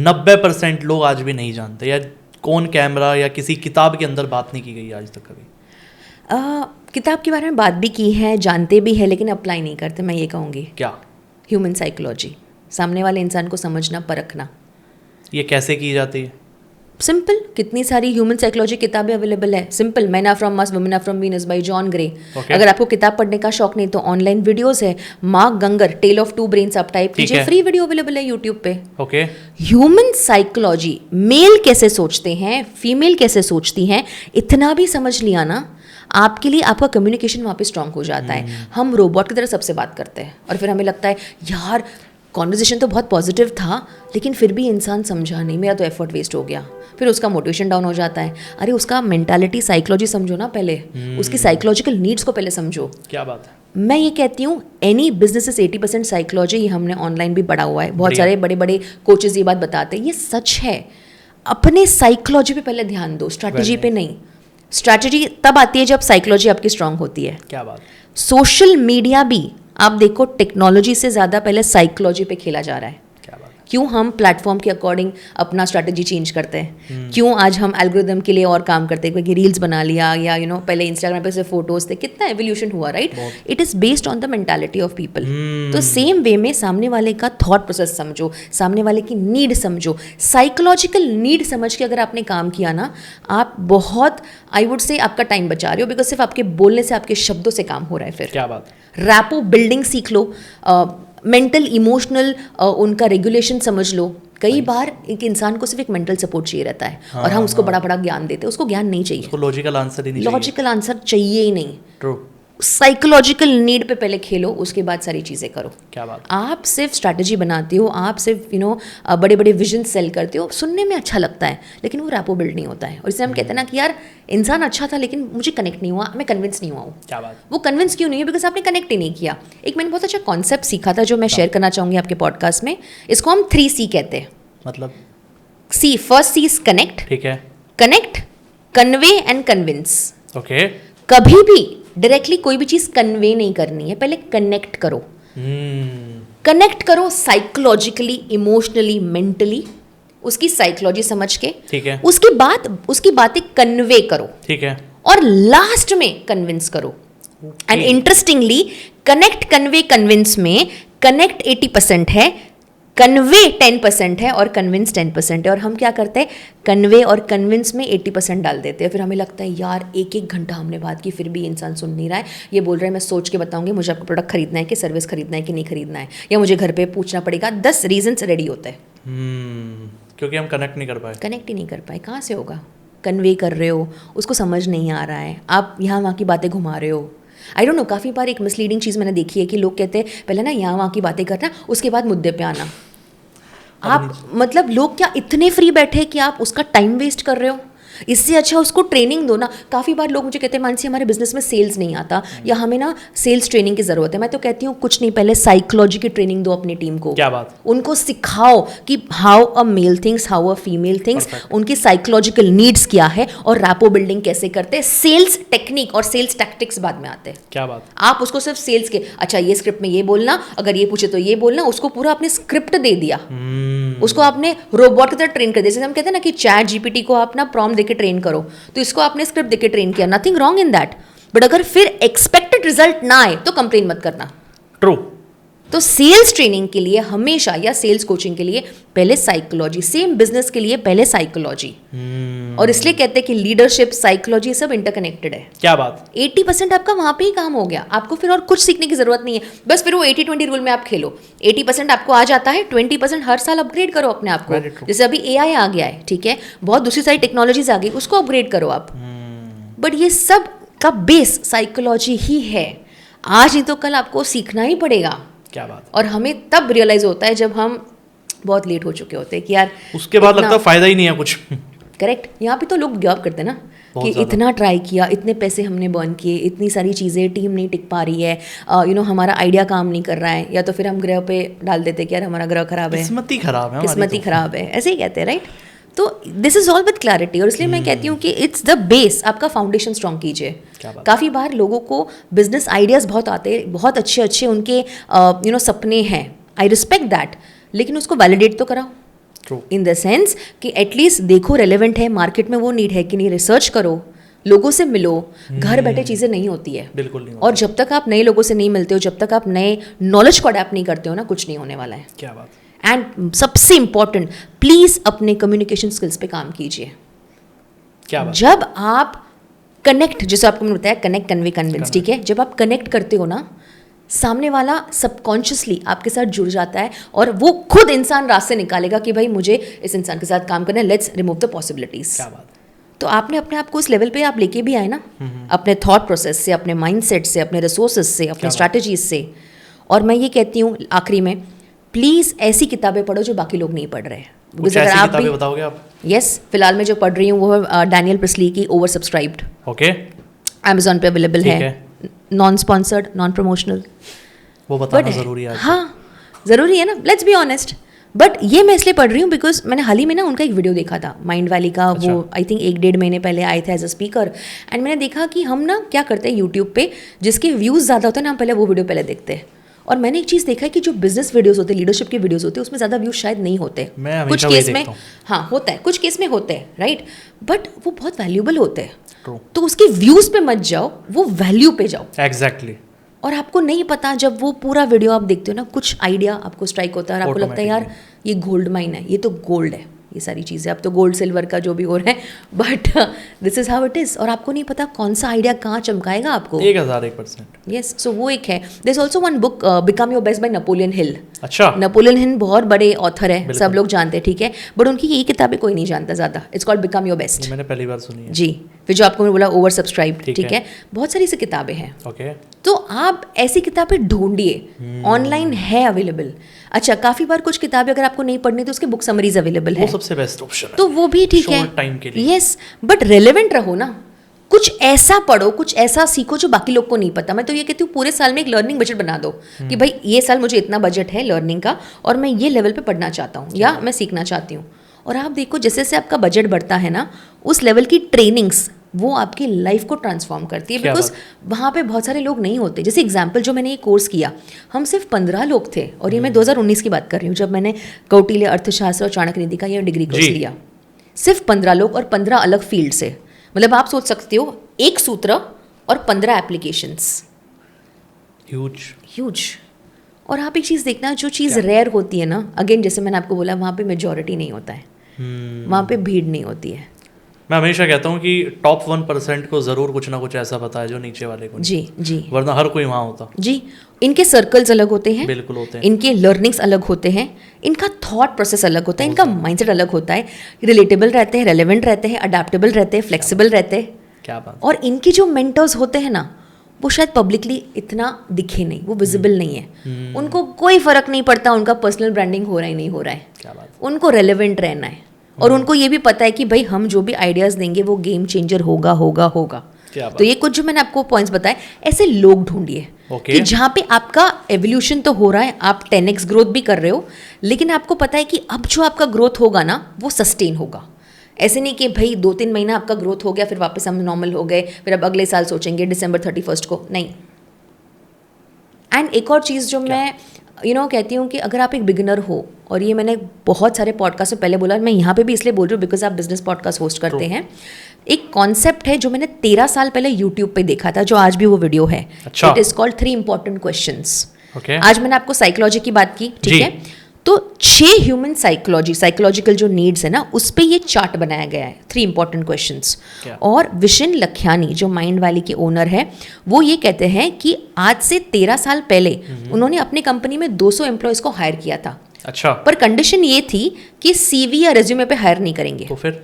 90% लोग आज भी नहीं जानते, या कौन कैमरा या किसी किताब के अंदर बात नहीं की गई आज तक कभी? किताब के बारे में बात भी की है, जानते भी है, लेकिन अप्लाई नहीं करते। मैं ये कहूँगी, क्या? ह्यूमन साइकोलॉजी, सामने वाले इंसान को समझना, परखना। ये कैसे की जाती है? सिंपल, कितनी सारी ह्यूमन साइकोलॉजी किताबें अवेलेबल है। Simple, man are from Mars, women are from Venus by John Gray. अगर आपको किताब पढ़ने का शौक नहीं तो ऑनलाइन वीडियोस है। Mark Gungor, tale of two brains, आप टाइप कीजिए, फ्री वीडियो अवेलेबल है यूट्यूब पे। ओके। ह्यूमन साइकोलॉजी, मेल कैसे सोचते हैं, फीमेल कैसे सोचती हैं, इतना भी समझ लिया ना, आपके लिए आपका कम्युनिकेशन वहाँ पे स्ट्रांग हो जाता है। हम रोबोट की तरह सबसे बात करते हैं और फिर हमें लगता है यार कॉन्वर्जेशन तो बहुत पॉजिटिव था, लेकिन फिर भी इंसान समझा नहीं, मेरा तो एफर्ट वेस्ट हो गया। फिर उसका मोटिवेशन डाउन हो जाता है। अरे उसका मेंटालिटी, साइकोलॉजी समझो ना पहले, उसकी साइकोलॉजिकल नीड्स को पहले समझो। क्या बात है। मैं ये कहती हूँ, एनी बिजनेस इज 80% साइकोलॉजी। ये हमने ऑनलाइन भी पढ़ा हुआ है, बहुत सारे बड़े बड़े कोचेज ये बात बताते हैं, ये सच है। अपने साइकोलॉजी पे पहले ध्यान दो, स्ट्रैटेजी पे नहीं। स्ट्रैटेजी तब आती है जब साइकोलॉजी आपकी स्ट्रांग होती है। क्या बात। सोशल मीडिया भी आप देखो, टेक्नोलॉजी से ज़्यादा पहले साइकोलॉजी पे खेला जा रहा है। क्या बात। क्यों हम प्लेटफॉर्म के अकॉर्डिंग अपना स्ट्रैटेजी चेंज करते हैं? क्यों आज हम एल्गोरिदम के लिए और काम करते हैं? क्योंकि रील्स बना लिया, या पहले इंस्टाग्राम पे सिर्फ फोटोज थे, कितना एवोल्यूशन हुआ, right? It is based on the mentality of people. तो सेम वे में सामने वाले का थॉट प्रोसेस समझो, सामने वाले की नीड समझो। साइकोलॉजिकल नीड समझ के अगर आपने काम किया ना, आप बहुत, आई वुड से, आपका टाइम बचा रहे हो, बिकॉज सिर्फ आपके बोलने से, आपके शब्दों से काम हो रहा है। फिर क्या बात। रैपो बिल्डिंग सीख लो, मेंटल इमोशनल उनका रेगुलेशन समझ लो। कई बार एक इंसान को सिर्फ एक मेंटल सपोर्ट चाहिए रहता है, और हम उसको बड़ा बड़ा ज्ञान देते हैं। उसको ज्ञान नहीं चाहिए, उसको लॉजिकल आंसर ही नहीं चाहिए। लॉजिकल आंसर चाहिए ही नहीं। ट्रू। साइकोलॉजिकल नीड पे पहले खेलो, उसके बाद सारी चीज़ें करो। क्या बात। आप सिर्फ स्ट्रैटेजी बनाते हो, आप सिर्फ बड़े बड़े विजन सेल करते हो, सुनने में अच्छा लगता है, लेकिन वो रैपो बिल्ड नहीं होता है। और इससे हम कहते हैं ना कि यार इंसान अच्छा था लेकिन मुझे कनेक्ट नहीं हुआ, मैं कन्विंस नहीं हुआ हूँ। क्या बात। वो कन्विंस क्यों नहीं है? बिकॉज आपने कनेक्ट ही नहीं किया। एक मैंने बहुत अच्छा कॉन्सेप्ट सीखा था जो मैं शेयर करना चाहूँगी आपके पॉडकास्ट में। इसको हम 3C कहते हैं। मतलब? सी, फर्स्ट C इज कनेक्ट। ठीक है। Connect, convey and convince. Okay. कभी भी डायरेक्टली कोई भी चीज़ कन्वे नहीं करनी है, पहले कनेक्ट करो। कनेक्ट करो साइकोलॉजिकली, इमोशनली, मेंटली, उसकी साइकोलॉजी समझ के। ठीक है। उसके बाद उसकी बातें कन्वे करो। ठीक है। और लास्ट में कन्विंस करो। And interestingly, connect, convey, convince में कनेक्ट 80% है, कन्वे 10% है और कन्विंस 10% है। और हम क्या करते हैं, कन्वे और कन्विंस में 80% डाल देते हैं। फिर हमें लगता है यार 1-1 घंटा हमने बात की, फिर भी इंसान सुन नहीं रहा है। ये बोल रहा है मैं सोच के बताऊंगी, मुझे आपका प्रोडक्ट खरीदना है कि सर्विस खरीदना है कि नहीं खरीदना है, या मुझे घर पे पूछना पड़ेगा। 10 रीजंस रेडी होते हैं। क्योंकि हम कनेक्ट नहीं कर पाए। कनेक्ट ही नहीं कर पाए, कहाँ से होगा? कन्वे कर रहे हो, उसको समझ नहीं आ रहा है, आप यहाँ वहाँ की बातें घुमा रहे हो। आई डोंट नो, काफ़ी बार एक मिसलीडिंग चीज़ मैंने देखी है कि लोग कहते हैं पहले ना यहाँ वहाँ की बातें करना, उसके बाद मुद्दे पे आना। आप मतलब लोग क्या इतने फ्री बैठे हैं कि आप उसका टाइम वेस्ट कर रहे हो? इससे अच्छा उसको ट्रेनिंग दो ना। काफ़ी बार लोग मुझे कहते हैं मानसी हमारे बिजनेस में सेल्स नहीं आता या हमें ना सेल्स ट्रेनिंग की ज़रूरत है। मैं तो कहती हूँ कुछ नहीं, पहले साइकोलॉजी की ट्रेनिंग दो अपनी टीम को। क्या बात। उनको सिखाओ कि how a male things, how a female things, उनकी साइकोलॉजिकल नीड्स क्या है और रैपो बिल्डिंग कैसे करते हैं। सेल्स टेक्निक और सेल्स टैक्टिक्स बाद में आते हैं। क्या बात। आप उसको सिर्फ सेल्स के, अच्छा ये स्क्रिप्ट में ये बोलना, अगर ये पूछे तो ये बोलना, उसको पूरा आपने स्क्रिप्ट दे दिया। उसको आपने रोबोट की तरह ट्रेन कर दिया। जैसे हम कहते हैं ना कि चैट जीपीटी को आप ना प्रॉम्प्ट देके ट्रेन करो, तो इसको आपने स्क्रिप्ट देके ट्रेन किया, nothing wrong in that. But अगर फिर एक्सपेक्टेड रिजल्ट ना आए तो कंप्लेन मत करना। ट्रू। तो सेल्स ट्रेनिंग के लिए हमेशा या सेल्स कोचिंग के लिए पहले साइकोलॉजी, सेम बिजनेस के लिए पहले साइकोलॉजी। और इसलिए कहते हैं कि लीडरशिप, साइकोलॉजी सब इंटरकनेक्टेड है। क्या बात। 80% आपका वहां पे ही काम हो गया, आपको फिर और कुछ सीखने की जरूरत नहीं है। बस फिर वो 80-20 रूल में आप खेलो। 80% आपको आ जाता है, 20% हर साल अपग्रेड करो अपने आप को। जैसे अभी AI आ गया है, ठीक है, बहुत दूसरी सारी टेक्नोलॉजीज आ गई, उसको अपग्रेड करो आप। बट ये सब का बेस साइकोलॉजी ही है। आज नहीं तो कल आपको सीखना ही पड़ेगा। क्या बात। और हमें तब रियलाइज होता है जब हम बहुत लेट हो चुके होते हैं कि यार उसके बाद लगता है फायदा ही नहीं है कुछ। करेक्ट। यहाँ पे तो लोग गिव अप करते हैं ना कि इतना ट्राई किया, इतने पैसे हमने बर्न किए, इतनी सारी चीज़ें, टीम नहीं टिक पा रही है, हमारा आइडिया काम नहीं कर रहा है, या तो फिर हम ग्रह पे डाल देते कि यार हमारा ग्रह खराब है, किस्मत ही खराब है, किस्मत ही खराब है, ऐसे ही कहते हैं, राइट। तो this is all with clarity. और इसलिए मैं कहती हूँ कि इट्स द बेस, आपका फाउंडेशन स्ट्रॉन्ग कीजिए। काफ़ी बार लोगों को बिजनेस आइडियाज़ बहुत आते हैं, बहुत अच्छे अच्छे उनके सपने हैं, आई रिस्पेक्ट दैट, लेकिन उसको वैलिडेट तो कराओ। इन द सेंस कि एटलीस्ट देखो रेलेवेंट है, मार्केट में वो नीड है कि नहीं, रिसर्च करो, लोगों से मिलो। घर बैठे चीज़ें नहीं होती है, बिल्कुल नहीं। और जब तक आप नए लोगों से नहीं मिलते हो, जब तक आप नए नॉलेज को अडेप्ट नहीं करते हो ना, कुछ नहीं होने वाला है। क्या बात। एंड सबसे इंपॉर्टेंट, प्लीज अपने कम्युनिकेशन स्किल्स पे काम कीजिए। क्या बात। जब आप कनेक्ट, जैसे आपको मैंने बताया, कनेक्ट, कन्वे, कन्विंस, ठीक है, जब आप कनेक्ट करते हो ना, सामने वाला सबकॉन्शियसली आपके साथ जुड़ जाता है और वो खुद इंसान रास्ते निकालेगा कि भाई मुझे इस इंसान के साथ काम करना है, लेट्स रिमूव द पॉसिबिलिटीज। क्या बात। तो आपने अपने आप को उस लेवल पे आप लेके भी आए ना, अपने थॉट प्रोसेस से, अपने माइंडसेट से, अपने रिसोर्सेज से, अपने स्ट्रैटेजीज से। और मैं ये कहती हूँ आखिरी में, प्लीज़ ऐसी किताबें पढ़ो जो बाकी लोग नहीं पढ़ रहे हैं। कुछ ऐसी किताबें बताओगे आप? यस, फिलहाल मैं जो पढ़ रही हूँ वो है डैनियल प्रिस्ली की ओवर सब्सक्राइब्ड। ओके। अमेजोन पे अवेलेबल है, नॉन स्पॉन्सर्ड, नॉन प्रमोशनल। वो बताना जरूरी है। हाँ, ज़रूरी है ना, लेट्स बी ऑनेस्ट। बट ये मैं इसलिए पढ़ रही हूँ बिकॉज मैंने हाल ही में ना उनका एक वीडियो देखा था, माइंड वैली का। वो आई थिंक 1-1.5 महीने पहले आए थे एज अ स्पीकर। एंड मैंने देखा कि हम ना क्या करते हैं यूट्यूब पे, जिसके व्यूज़ ज़्यादा होते हैं ना, हम पहले वो वीडियो पहले देखते हैं। और मैंने एक चीज़ देखा है कि जो बिजनेस वीडियोस होते हैं, लीडरशिप के वीडियोस होते हैं, उसमें ज़्यादा व्यूज शायद नहीं होते। कुछ केस में हाँ होता है, कुछ केस में होते हैं, राइट, बट वो बहुत वैल्यूएबल होते हैं। तो उसके व्यूज पे मत जाओ, वो वैल्यू पे जाओ। एग्जैक्टली। और आपको नहीं पता, जब वो पूरा वीडियो आप देखते हो ना, कुछ आइडिया आपको स्ट्राइक होता है और आपको लगता है यार ये गोल्ड माइन है, ये तो गोल्ड है, ये सारी चीज़ें। अब तो गोल्ड सिल्वर का जो भी हो रहा है, but this is how it is. और आपको नहीं पता कौन सा आइडिया कहाँ चमकाएगा आपको। 1001%। यस, सो वो एक है। There is also one book, become your best by Napoleon Hill. अच्छा। नेपोलियन हिल बहुत बड़े ऑथर है, सब लोग जानते हैं, ठीक है, बट उनकी ये किताबें कोई नहीं जानता ज़्यादा। It's called become your best. मैंने पहली बार सुनी है। जी। फिर जो आपको मैंने बोला ओवर सब्सक्राइब्ड, ठीक है, बहुत सारी ऐसी किताबें हैं। ओके। तो आप ऐसी किताबें ढूंढिए, ऑनलाइन है अवेलेबल। अच्छा, काफ़ी बार कुछ किताबें अगर आपको नहीं पढ़नी तो उसके बुक समरीज अवेलेबल है, वो सबसे बेस्ट ऑप्शन है, तो वो भी ठीक है टाइम के लिए। यस, बट रेलेवेंट रहो ना, कुछ ऐसा पढ़ो, कुछ ऐसा सीखो जो बाकी लोग को नहीं पता। मैं तो ये कहती हूँ पूरे साल में एक लर्निंग बजट बना दो कि भाई ये साल मुझे इतना बजट है लर्निंग का और मैं ये लेवल पे पढ़ना चाहता हूँ या मैं सीखना चाहती हूँ। और आप देखो जैसे जैसे आपका बजट बढ़ता है ना, उस लेवल की ट्रेनिंग्स वो आपकी लाइफ को ट्रांसफॉर्म करती है, बिकॉज वहाँ पे बहुत सारे लोग नहीं होते। जैसे एग्जाम्पल, जो मैंने ये कोर्स किया, हम सिर्फ 15 लोग थे, और ये मैं 2019 की बात कर रही हूँ, जब मैंने कौटिल्य अर्थशास्त्र और चाणक्य नीति का ये डिग्री कोर्स लिया। सिर्फ 15 लोग और 15 अलग फील्ड से। मतलब आप सोच सकते हो, एक सूत्र और 15 एप्लीकेशंस, ह्यूज। और आप एक चीज़ देखना, जो चीज़ रेयर होती है ना, अगेन जैसे मैंने आपको बोला, वहाँ पे मेजॉरिटी नहीं होता है, वहाँ पे भीड़ नहीं होती है। मैं हमेशा कहता हूँ कि टॉप 1% को जरूर कुछ ना कुछ ऐसा पता है जो नीचे वाले को नहीं। जी जी वरना हर कोई वहाँ होता। जी। इनके सर्कल्स अलग होते हैं, बिल्कुल होते हैं। इनके लर्निंग्स अलग होते हैं, इनका थॉट प्रोसेस अलग होता है, इनका माइंडसेट अलग होता है, रिलेटेबल रहते हैं, रेलेवेंट रहते हैं, अडेप्टेबल रहते हैं, फ्लेक्सिबल रहते हैं। क्या बात। और इनके जो मेंटर्स होते हैं ना, वो शायद पब्लिकली इतना दिखे नहीं, वो विजिबल नहीं है, उनको कोई फर्क नहीं पड़ता उनका पर्सनल ब्रांडिंग हो रहा है नहीं हो रहा है, क्या बात। उनको रेलेवेंट रहना है और उनको ये भी पता है कि भाई हम जो भी आइडियाज देंगे वो गेम चेंजर होगा होगा होगा। क्या बात। तो ये कुछ जो मैंने आपको पॉइंट्स बताए, ऐसे लोग ढूंढिए Okay. कि जहाँ पे आपका एवोल्यूशन तो हो रहा है, आप 10x ग्रोथ भी कर रहे हो, लेकिन आपको पता है कि अब जो आपका ग्रोथ होगा ना वो सस्टेन होगा। ऐसे नहीं कि भाई 2-3 महीना आपका ग्रोथ हो गया फिर वापस हम नॉर्मल हो गए, फिर अब अगले साल सोचेंगे December 31 को, नहीं। एंड एक और चीज़ जो मैं कहती हूँ कि अगर आप एक बिगिनर हो, और ये मैंने बहुत सारे पॉडकास्ट में पहले बोला, मैं यहाँ पे भी इसलिए बोल रही हूँ बिकॉज आप बिजनेस पॉडकास्ट होस्ट करते हैं। एक कॉन्सेप्ट है जो मैंने 13 साल पहले यूट्यूब पे देखा था, जो आज भी वो वीडियो है। अच्छा। It is called 3 important questions. Okay. आज मैंने आपको साइकोलॉजी की बात की, ठीक जी। है, तो 6 ह्यूमन साइकोलॉजिकल जो नीड्स है ना, उस पे ये चार्ट बनाया गया है, 3 इंपॉर्टेंट क्वेश्चंस। क्या? और विशिन लखियानी जो माइंड वैली के ओनर है, वो ये कहते हैं कि आज से 13 साल पहले उन्होंने अपनी कंपनी में 200 एम्प्लॉयज़ को हायर किया था, अच्छा। पर कंडीशन ये थी कि सीवी या रेज्यूमे पे हायर नहीं करेंगे। तो फिर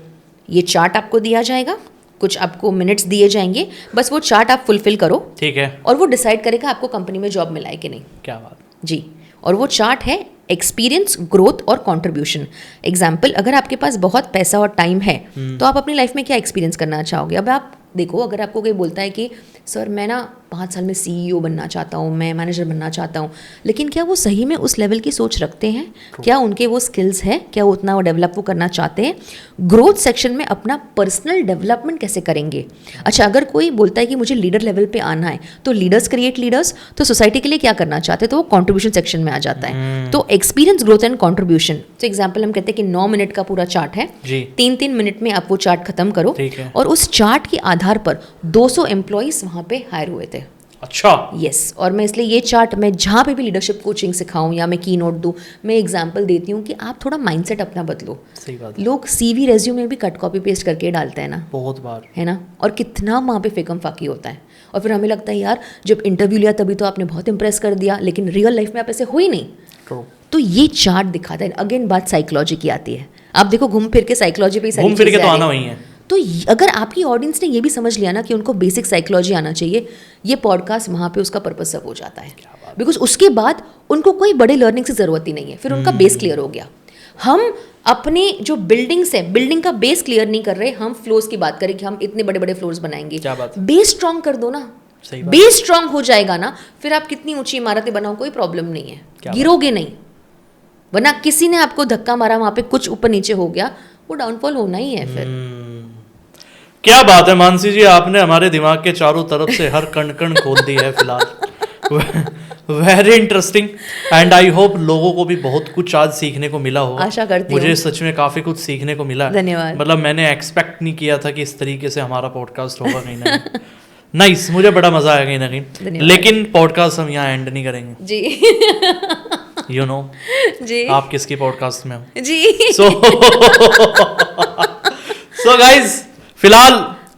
ये चार्ट आपको दिया जाएगा, कुछ आपको मिनट्स दिए जाएंगे, बस वो चार्ट आप फुलफिल करो ठीक है। और वो डिसाइड करेगा आपको कंपनी में जॉब मिला है कि नहीं। क्या बात। जी। और वो चार्ट है एक्सपीरियंस, ग्रोथ और कंट्रीब्यूशन। एग्जाम्पल, अगर आपके पास बहुत पैसा और टाइम है तो आप अपनी लाइफ में क्या एक्सपीरियंस करना चाहोगे। अब आप देखो, अगर आपको कोई बोलता है कि सर मैं ना 5 साल में CEO बनना चाहता हूँ, मैं मैनेजर बनना चाहता हूँ, लेकिन क्या वो सही में उस लेवल की सोच रखते हैं? क्या उनके वो स्किल्स है? क्या वो उतना वो डेवलप वो करना चाहते हैं? ग्रोथ सेक्शन में अपना पर्सनल डेवलपमेंट कैसे करेंगे? अच्छा, अगर कोई बोलता है कि मुझे लीडर लेवल पे आना है, तो लीडर्स क्रिएट लीडर्स, तो सोसाइटी के लिए क्या करना चाहते हैं, तो वो कॉन्ट्रीब्यूशन सेक्शन में आ जाता है। तो एक्सपीरियंस, ग्रोथ एंड कॉन्ट्रीब्यूशन। तो एग्जाम्पल हम कहते हैं कि 9 मिनट का पूरा चार्ट है, जी। 3-3 मिनट में आप वो चार्ट खत्म करो, ठीक है। और उस चार्ट के आधार पर 200 एम्प्लॉइज वहाँ पे हायर हुए थे। अच्छा। यस। और मैं इसलिए ये चार्ट, मैं जहाँ पे भी लीडरशिप कोचिंग सिखाऊं या मैं की नोट दूँ, मैं एग्जाम्पल देती हूँ कि आप थोड़ा माइंडसेट अपना बदलो। सही बात है। लोग CV रेज्यूमे भी कट कॉपी पेस्ट करके डालते हैं ना, बहुत बार। है ना, और कितना वहाँ पे फेकम फाकी होता है। और फिर हमें लगता है यार जब इंटरव्यू लिया तभी तो आपने बहुत इंप्रेस कर दिया, लेकिन रियल लाइफ में आप ऐसे हुई नहीं। ट्रू। तो ये चार्ट दिखाता है। अगेन बात साइकोलॉजी की आती है। आप देखो, घूम फिर के साइकोलॉजी पे ही सारी घूम फिर के चीज़ें तो आ आना रही वही हैं। है। तो अगर आपकी ऑडियंस ने ये भी समझ लिया ना कि उनको बेसिक साइकोलॉजी आना चाहिए, ये पॉडकास्ट वहाँ पे उसका पर्पस सब हो जाता है। बिकॉज उसके बाद उनको कोई बड़े लर्निंग की ज़रूरत ही नहीं है, फिर उनका बेस क्लियर हो गया। हम अपने जो बिल्डिंग्स है, बिल्डिंग का बेस क्लियर नहीं कर रहे, हम फ्लोर्स की बात करें कि हम इतने बड़े बड़े फ्लोर्स बनाएंगे। क्या बात है। बेस स्ट्रांग कर दो ना, सही बात। बेस स्ट्रांग हो जाएगा ना, फिर आप कितनी ऊंची इमारतें बनाओ कोई प्रॉब्लम नहीं है, क्या गिरोगे नहीं। वरना किसी ने आपको धक्का मारा, वहां पे कुछ ऊपर नीचे हो गया, वो डाउनफॉल होना ही है फिर। क्या बात है मानसी जी, आपने हमारे दिमाग के चारों तरफ से हर कण कण खोल दी है फिलहाल। Very interesting and I hope लोगों को भी बहुत कुछ आज सीखने को मिला होगा। आशा करती हूँ। मुझे सच में काफी कुछ सीखने को मिला है। धन्यवाद। मतलब मैंने एक्सपेक्ट नहीं किया था कि इस तरीके से हमारा पॉडकास्ट होगा कहीं ना कहीं। नाइस, मुझे बड़ा मजा आया कहीं ना कहीं। धन्यवाद। लेकिन पॉडकास्ट हम यहाँ एंड नहीं करेंगे। जी यू नो जी आप किसकी पॉडकास्ट में हो। जी। सो गाइज, फिलहाल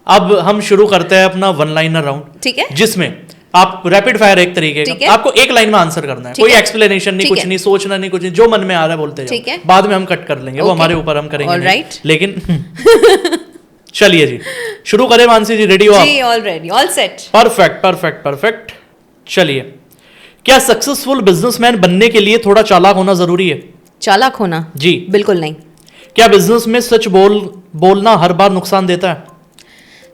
अब हम शुरू करते हैं अपना 1 लाइनर राउंड, ठीक है। जिसमें आप रैपिड फायर एक तरीके ठीक का, है। आपको एक लाइन में आंसर करना है, ठीक कोई है। एक्सप्लेनेशन नहीं, ठीक कुछ है। नहीं, सोचना नहीं, कुछ नहीं, जो मन में आ रहा है बोलते ठीक जाओ। है। बाद में हम कट कर लेंगे, वो Okay. हमारे ऊपर हम करेंगे All नहीं। right. लेकिन चलिए जी, शुरू करें। मानसी जी रेडी हो आप? जी, all ready, all set. Perfect perfect perfect. चलिए, क्या सक्सेसफुल बिजनेसमैन बनने के लिए थोड़ा चालाक होना जरूरी है? चालाक होना? जी। बिल्कुल नहीं। क्या बिजनेस में सच बोलना हर बार नुकसान देता है?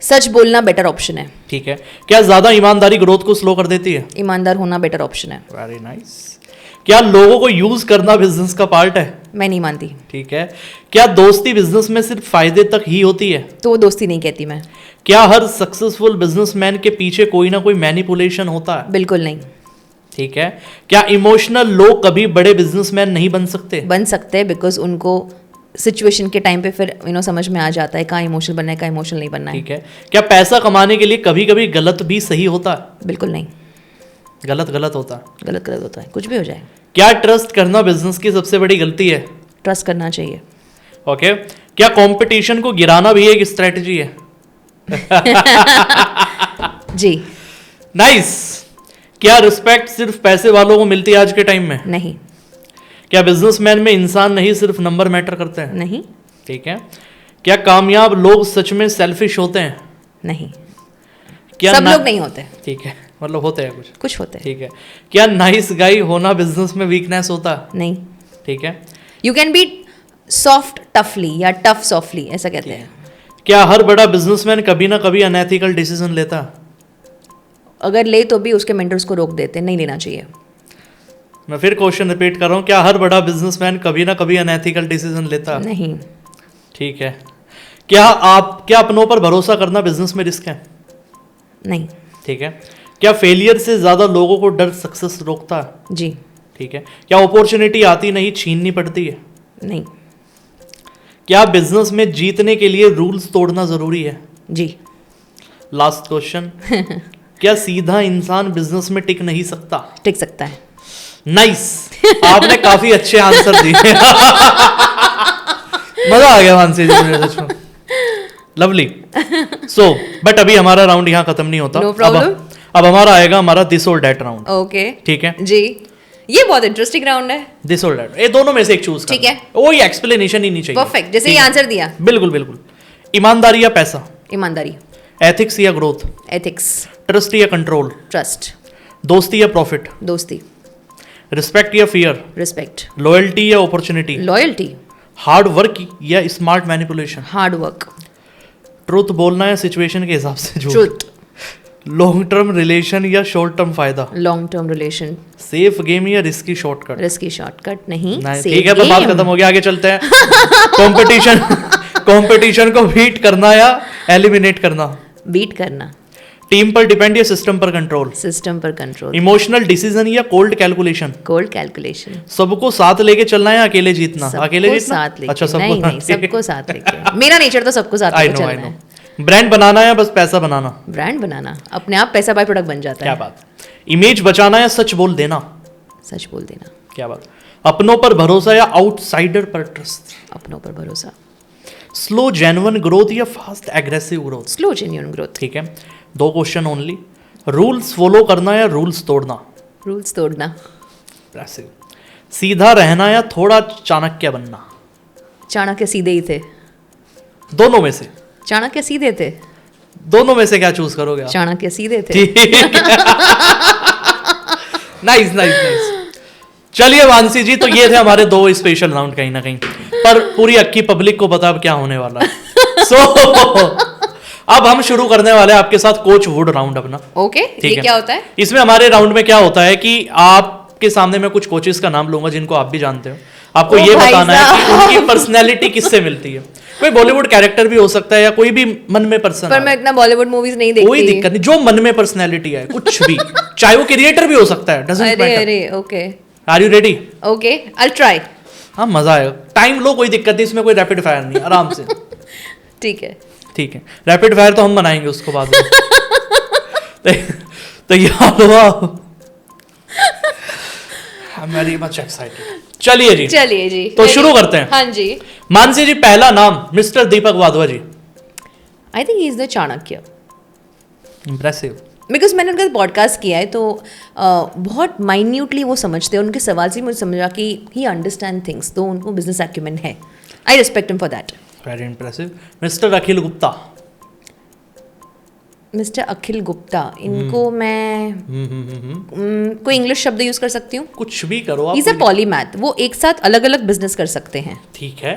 सच बोलना बेटर ऑप्शन है। ठीक है। क्या ज्यादा ईमानदारी ग्रोथ को स्लो कर देती है? ईमानदार होना बेटर ऑप्शन है। Very nice. क्या लोगों को यूज करना बिजनेस का पार्ट है? मैं नहीं मानती। ठीक है। क्या दोस्ती बिजनेस में सिर्फ फायदे तक ही होती है? तो वो दोस्ती नहीं कहती मैं। क्या हर सक्सेसफुल बिजनेसमैन के पीछे कोई ना कोई मैनिपुलेशन होता है? बिल्कुल नहीं। ठीक है। क्या इमोशनल लोग कभी बड़े बिजनेसमैन नहीं बन सकते? बन सकते हैं, बिकॉज उनको सिचुएशन के टाइम पे फिर समझ में आ जाता है कहाँ इमोशनल बनना है, कहाँ इमोशनल नहीं बनना है। ठीक है। क्या पैसा कमाने के लिए कभी कभी गलत भी सही होता है? बिल्कुल नहीं। गलत गलत होता है। गलत गलत होता है, कुछ भी हो जाए। क्या ट्रस्ट करना बिजनेस की सबसे बड़ी गलती है? ट्रस्ट करना चाहिए। ओके। क्या कंपटीशन को गिराना भी एक स्ट्रेटजी है? जी नाइस। क्या रिस्पेक्ट सिर्फ पैसे वालों को मिलती है आज के टाइम में? नहीं क्या बिजनेसमैन में इंसान नहीं सिर्फ नंबर मैटर करते हैं? नहीं ठीक है। क्या कामयाब लोग सच में सेल्फिश होते हैं? नहीं क्या सब लोग नहीं होते, ठीक है, मतलब होते हैं कुछ होते हैं। ठीक है। क्या नाइस गाई होना बिजनेस में वीकनेस होता है? नहीं, ठीक है। यू कैन बी सॉफ्ट टफली या टफ सॉफ्टली, ऐसा कहते हैं। क्या हर बड़ा बिजनेसमैन कभी ना कभी अनएथिकल डिसीजन लेता है? अगर ले तो भी उसके मेंटर्स को रोक देते, नहीं लेना चाहिए। मैं फिर क्वेश्चन रिपीट कर रहा हूँ, क्या हर बड़ा बिजनेसमैन कभी ना कभी अनएथिकल डिसीजन लेता है? नहीं ठीक है। क्या अपनों पर भरोसा करना बिजनेस में रिस्क है? नहीं ठीक है। क्या फेलियर से ज्यादा लोगों को डर सक्सेस रोकता है? जी ठीक है। क्या अपॉर्चुनिटी आती नहीं छीननी पड़ती है? नहीं क्या बिजनेस में जीतने के लिए रूल्स तोड़ना जरूरी है? जी लास्ट क्वेश्चन। क्या सीधा इंसान बिजनेस में टिक नहीं सकता? टिक सकता है। नाइस। आपने काफी अच्छे आंसर दिए। मजा आ गया मानसी जी मुझे सच में। लवली। सो बट अभी हमारा राउंड यहाँ खत्म नहीं होता। No problem. अब हमारा आएगा हमारा दिस और डेट राउंड। ओके ठीक है। जी, ये बहुत इंटरेस्टिंग राउंड है। दिस और डेट, ये दोनों में से एक चूज कर। ठीक है। कोई एक्सप्लेनेशन ही नहीं चाहिए। परफेक्ट, जैसे ठीक ये है? आंसर दिया। बिल्कुल बिल्कुल। ईमानदारी या पैसा? ईमानदारी। एथिक्स या ग्रोथ? एथिक्स। ट्रस्ट या कंट्रोल? ट्रस्ट। दोस्ती या प्रॉफिट? दोस्ती। रिस्पेक्ट या फियर? रिस्पेक्ट। लॉयल्टी या अपॉर्चुनिटी? लॉयल्टी। हार्ड वर्क या smart manipulation? Hard work. Truth बोलना या सिचुएशन के हिसाब से झूठ? ट्रूथ। लॉन्ग टर्म रिलेशन या शॉर्ट टर्म फायदा? Long term relation. Safe game या रिस्की शॉर्टकट? रिस्की शॉर्टकट नहीं, नहीं, safe ठीक है, तो बात game। खत्म हो गया, आगे चलते हैं। कंपटीशन को बीट करना या एलिमिनेट करना? बीट करना। टीम पर डिपेंड या सिस्टम पर कंट्रोल? सिस्टम पर कंट्रोल। इमोशनल डिसीजन या कोल्ड कैलकुलेशन? Cold calculation. सबको साथ लेके चलना या अकेले जीतना? अकेले सबको जीतना? साथ लेके। अच्छा, सबको नहीं नहीं, सबको साथ लेके। मेरा नेचर तो सबको साथ आई लेके नो आई चलना नो। है। ब्रांड बनाना या बस पैसा बनाना? ब्रांड बनाना, अपने आप पैसा बाय प्रोडक्ट बन जाता क्या है। बात। इमेज बचाना या सच बोल देना? सच बोल देना। क्या बात। अपनों पर भरोसा या आउटसाइडर पर ट्रस्ट? अपनों पर भरोसा। स्लो जेन्युइन ग्रोथ या fast aggressive growth? Slow genuine growth. ठीक है। 2 क्वेश्चन ओनली। रूल्स फॉलो करना या रूल्स तोड़ना? रूल्स तोड़ना। Impressive. सीधा रहना या थोड़ा चाणक्य बनना? चाणक्य सीधे ही थे। दोनों में से? चाणक्य सीधे थे। दोनों में से क्या चूज करोगे आप? चाणक्य सीधे थे। Nice nice nice. चलिए वांसी जी, तो ये थे हमारे 2 स्पेशल राउंड कहीं ना कहीं, पर पूरी अक्की पब्लिक को पता अब क्या होने वाला है। सो अब हम शुरू करने वाले हैं आपके साथ कोच वुड राउंड अपना। ओके, ये क्या होता है? इसमें हमारे राउंड में क्या होता है कि आपके सामने मैं कुछ कोचेस का नाम लूंगा जिनको आप भी जानते हो। आपको ओ ये भाई बताना है कि साहब। उनकी पर्सनैलिटी किससे मिलती है। कोई बॉलीवुड कैरेक्टर भी हो सकता है या कोई भी मन में पर्सन। पर मैं इतना बॉलीवुड मूवीज नहीं देखती। कोई दिक्कत नहीं, जो मन में पर्सनैलिटी है कुछ भी, चाहे वो क्रिएटर भी हो सकता है, डजंट अरे मैटर। अरे okay are you ready? Okay, I try. हाँ, मजा आएगा। टाइम लो, कोई दिक्कत नहीं, इसमें कोई रैपिड फायर नहीं, आराम से। ठीक है। ठीक है, रैपिड फायर तो हम बनाएंगे उसको बाद में। तो याद हुआ, I'm very much excited। चलिए जी, चलिए जी, तो शुरू करते हैं। हाँ जी। मानसी जी, पहला नाम mister Deepak Wadhwa ji. I think he is the Chanakya. Impressive. Because मैंने उनका पॉडकास्ट किया है, तो बहुत माइन्यूटली वो समझते हैं। उनके सवाल से मुझे समझा कि ही अंडरस्टैंड थिंग्स, तो उनको बिजनेस एक्यूमेंट है। I respect him for that. Very impressive. Mister Akhil Gupta. Mister Akhil Gupta, इनको मैं कोई इंग्लिश शब्द यूज कर सकती हूँ? कुछ भी करो आप। Is a polymath. वो एक साथ अलग अलग बिजनेस कर सकते हैं। ठीक है।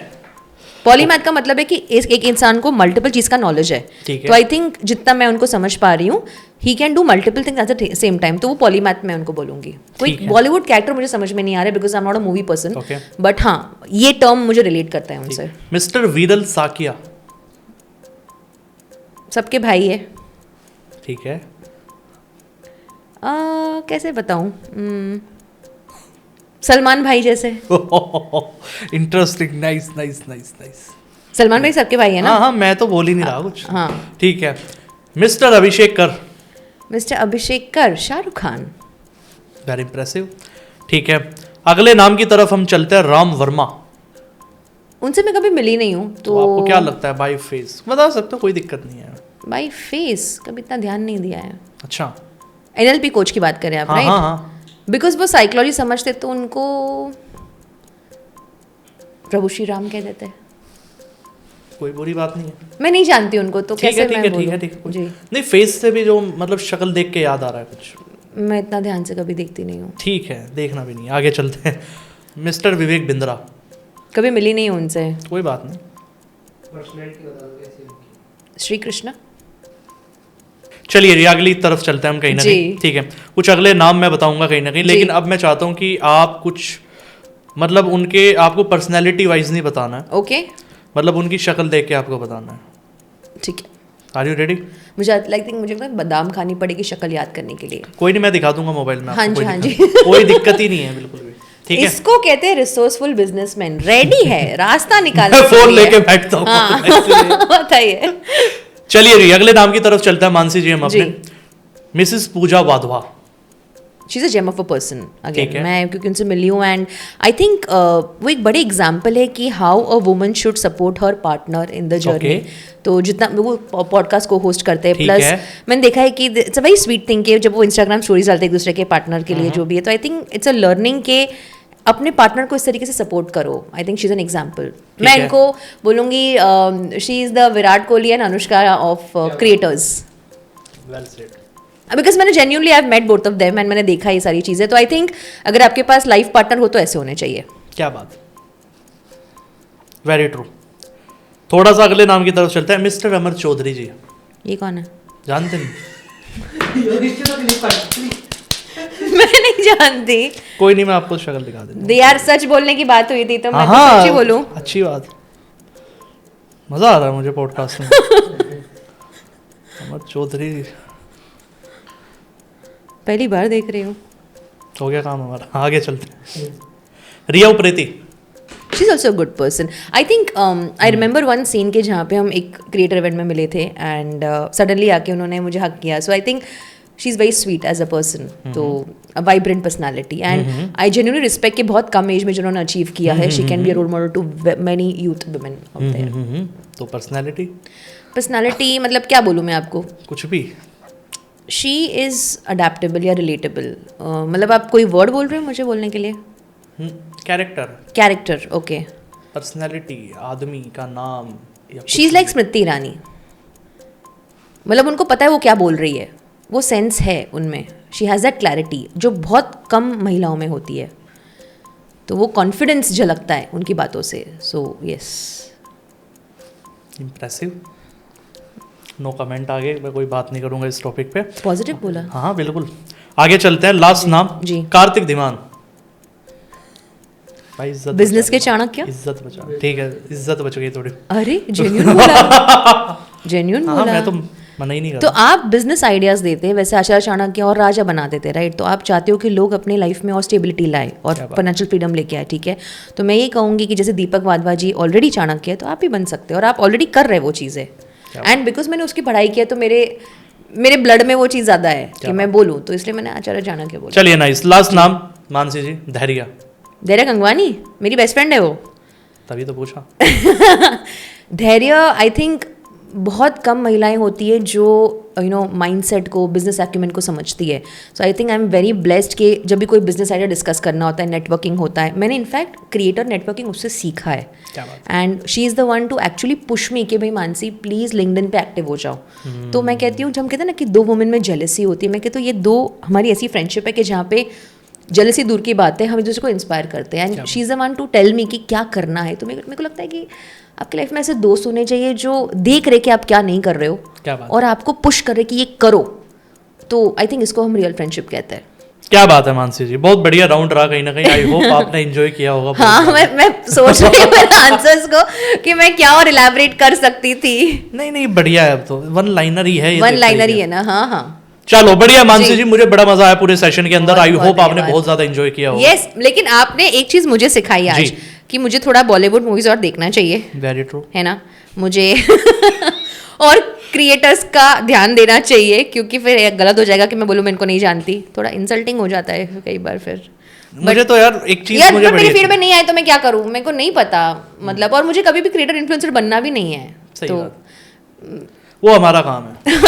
पॉलीमैथ का मतलब है कि एक इंसान को मल्टीपल चीज का नॉलेज है। ठीक है। तो आई थिंक जितना मैं उनको समझ पा रही हूँ, he can do multiple things at the same time. तो वो पॉलीमैथ में उनको बोलूंगी। कोई ठीक है। बॉलीवुड कैरेक्टर मुझे समझ में नहीं आ रहा है, because I am not a movie person. Okay. But हाँ, ये टर्म मुझे रिलेट करता है उनसे। मिस्टर वीरल साकिया। सबके भाई है। ठीक है। कैसे बताऊं? सलमान भाई जैसे। Interesting. Nice nice nice nice. Salman भाई सबके भाई है ना? हाँ हाँ, मैं तो बोल ही नहीं रहा कुछ। हाँ। ठीक है। मिस्टर अभिषेक कर। मिस्टर अभिषेक कर, शाहरुख खान। Very impressive. ठीक है, अगले नाम की तरफ हम चलते हैं। राम वर्मा। उनसे मैं कभी मिली नहीं हूँ तो आपको क्या लगता है बाय फेस? बता सकते हो, कोई दिक्कत नहीं है। बाय फेस कभी इतना ध्यान नहीं दिया है। अच्छा, एनएलपी कोच की बात करें आप, हाँ राइट? हाँ हाँ, बिकॉज वो साइकोलॉजी समझते तो उनको प्रभु श्री राम कह देते हैं। कोई बुरी बात नहीं है। मैं नहीं जानती उनको, तो ठीक है कैसे ठीक मैं है ठीक बोलूं? है ठीक है। जी, नहीं, फेस से भी जो मतलब शक्ल देख के याद आ रहा है कुछ। मैं इतना ध्यान से कभी देखती नहीं हूँ। ठीक है, देखना भी नहीं, आगे चलते हैं। मिस्टर विवेक बिंद्रा, कभी मिली नहीं हूँ उनसे। कोई बात नहीं। श्री कृष्ण। चलिए जी, अगली तरफ चलते हैं हम कहीं ना जी। कहीं। ठीक है, कुछ अगले नाम मैं बताऊंगा कहीं ना कहीं, लेकिन अब मैं चाहता हूँ कि आप कुछ मतलब उनके, आपको पर्सनैलिटी वाइज नहीं बताना है, ओके, मतलब उनकी शक्ल देख के आपको बताना है। ठीक है। Are you ready? मुझे मुझे लगता है बादाम खानी पड़ेगी शक्ल याद करने के लिए। कोई नहीं, मैं दिखा दूंगा मोबाइल में आपको, हाँ जी, कोई हाँ दिक्कत- जी। कोई दिक्कत ही नहीं है बिल्कुल भी। ठीक है, इसको कहते हैं रिसोर्सफुल बिजनेसमैन, रेडी है रास्ता निकालने मैं के फोन लिए। लेके बैठता हूँ। हाँ बताइए। चलिए जी, अगले नाम की तरफ चलते हैं मानसी जी हम जी। अपने। Mrs Pooja Wadhwa. She is a gem of a person. ठीक अगेन है। मैं क्योंकि उनसे मिली हूँ एंड आई थिंक वो एक बड़े एग्जाम्पल है कि how a woman should support her partner in the journey. तो जितना वो पॉडकास्ट को होस्ट करते हैं, ठीक प्लस है। मैंने देखा है कि it's a very sweet thing कि जब वो इंस्टाग्राम स्टोरीज डालते हैं एक दूसरे के पार्टनर के लिए जो भी है, तो I think it's a learning के अपने पार्टनर को इस तरीके से सपोर्ट करो। I think she is an example. मैं है। इनको बोलूँगी she is the Virat Kohli and Anushka of creators. Well said. Because मैंने genuinely I met both of them and मैंने देखा ये सारी चीज़ें। तो आई थिंक अगर आपके पास लाइफ पार्टनर हो तो ऐसे होने चाहिए। क्या बात, वेरी ट्रू। थोड़ा सा अगले नाम की तरफ चलते हैं। मिस्टर अमर चौधरी जी, ये कौन है? जानते नहीं? मैं नहीं जानती। कोई नहीं, मैं आपको शक्ल दिखा देता हूँ। यार सच बोलने की बात हुई थी तो मैं तो हाँ, सच ही बोलूं। अच्छी बात, मजा आ रहा है मुझे पॉडकास्ट में। अमर चौधरी, पहली बार देख रही हूँ। हो गया काम हमारा, आगे चलते हैं। Riya Upreti. She is also good person. I think I remember one scene के जहाँ पे हम एक क्रिएटर इवेंट में मिले थे एंड सडनली आके उन्होंने मुझे हक किया। So I think she is very sweet as a person, तो a vibrant personality and I genuinely respect कि बहुत कम एज में जिन्होंने अचीव किया है। She can be a role model to many youth women out there. तो personality मतलब क्या बोलूँ मैं आपको? कुछ भी। शी इज़ अडेप्टेबल या रिलेटेबल। मतलब आप कोई वर्ड बोल रहे हो मुझे बोलने के लिए? Character, character, okay. पर्सनैलिटी, आदमी का नाम। She is like Smriti Irani. मतलब उनको पता है वो क्या बोल रही है, वो सेंस है उनमें। शी हैज़ दैट क्लैरिटी जो बहुत कम महिलाओं में होती है। तो वो कॉन्फिडेंस झलकता है उनकी बातों से। So yes, impressive. No comment, आगे मैं कोई बात नहीं करूंगा इस टॉपिक पे। पॉजिटिव बोला। हाँ हाँ बिल्कुल। आगे चलते हैं, लास्ट नाम जी। कार्तिक धीमान। भाई इज्जत बिजनेस बचा के चाणक्य। इज्जत बचा, ठीक है, इज्जत बच गई थोड़ी। अरे जेन्यून बोला, जेन्यून हाँ बोला। मैं तो मना ही नहीं कर तो आप बिजनेस आइडियाज देते हैं, वैसे आचार्य चाणक्य और राजा बना देते, राइट? तो आप चाहते हो कि लोग अपने लाइफ में और स्टेबिलिटी लाए और फाइनेंशियल फ्रीडम लेके आए, ठीक है? तो मैं ये कहूँगी कि जैसे दीपक वाधवा जी ऑलरेडी चाणक्य है, तो आप भी बन सकते हो और आप ऑलरेडी कर रहे वो चीज़ें। एंड बिकॉज मैंने उसकी पढ़ाई की है तो मेरे ब्लड में वो चीज़ ज़्यादा है कि मैं बोलूँ, तो इसलिए मैंने आचार्य चाणक्य बोला। चलिए नाइस। लास्ट नाम मानसी जी, धैर्य। धैर्य गंगवानी मेरी बेस्ट फ्रेंड है वो। तभी तो पूछा। धैर्य आई थिंक बहुत कम महिलाएं होती है जो माइंडसेट को, बिजनेस एक्यूमेंट को समझती है। So I think I am very blessed कि जब भी कोई बिजनेस आइडिया डिस्कस करना होता है, नेटवर्किंग होता है, मैंने इनफैक्ट क्रिएटर नेटवर्किंग उससे सीखा है। And she is the one to actually push me कि भाई मानसी प्लीज़ लिंक्डइन पे एक्टिव हो जाओ। तो मैं कहती हूँ, जब हम कहते हैं ना कि दो वुमेन में जेलसी होती है, मैं कहती हूँ ये दो हमारी ऐसी फ्रेंडशिप है कि जहाँ पे जेलसी दूर की बात है, हम एक दूसरे को इंस्पायर करते हैं। And she is the one to tell me कि क्या करना है। तो मेरे को लगता है कि आपकी लाइफ में ऐसे दोस्त होने चाहिए जो देख रहे कि आप क्या नहीं कर रहे हो, क्या बात, और आपको पुश कर रहे कि ये करो। तो आई थिंक इसको हम रियल फ्रेंडशिप कहते हैं। क्या बात है मानसी जी, बहुत बढ़िया राउंड रहा कहीं ना कहीं। आई होप आपने एंजॉय किया होगा। हाँ, मैं सोच रही हूँ आंसर्स को कि मैं क्या और इलैबोरेट कर सकती थी। नहीं बढ़िया है, अब तो वन लाइनर ही है ये। वन लाइनर ही है ना। हाँ हाँ, चलो बढ़िया मानसी जी, मुझे बड़ा मजा आया पूरे सेशन के अंदर। आई बहुत होप आपने धन्यवाद। बहुत ज्यादा एंजॉय किया होगा। यस, लेकिन आपने एक चीज मुझे सिखाई आज जी। कि मुझे थोड़ा बॉलीवुड मूवीज और देखना चाहिए, वेरी ट्रू। है ना? मुझे और क्रिएटर्स का ध्यान देना चाहिए, क्योंकि फिर गलत हो जाएगा कि मैं बोलूँ मैं इनको नहीं जानती। थोड़ा इंसल्टिंग हो जाता है कई बार फिर। मुझे तो यार एक चीज यार मुझे but बड़ी मेरी फीड अच्छी- में नहीं आए तो मैं क्या करूं, मेरे को नहीं पता मतलब, और मुझे कभी भी क्रिएटर इन्फ्लुएंसर बनना भी नहीं है। सही तो बात। वो हमारा काम है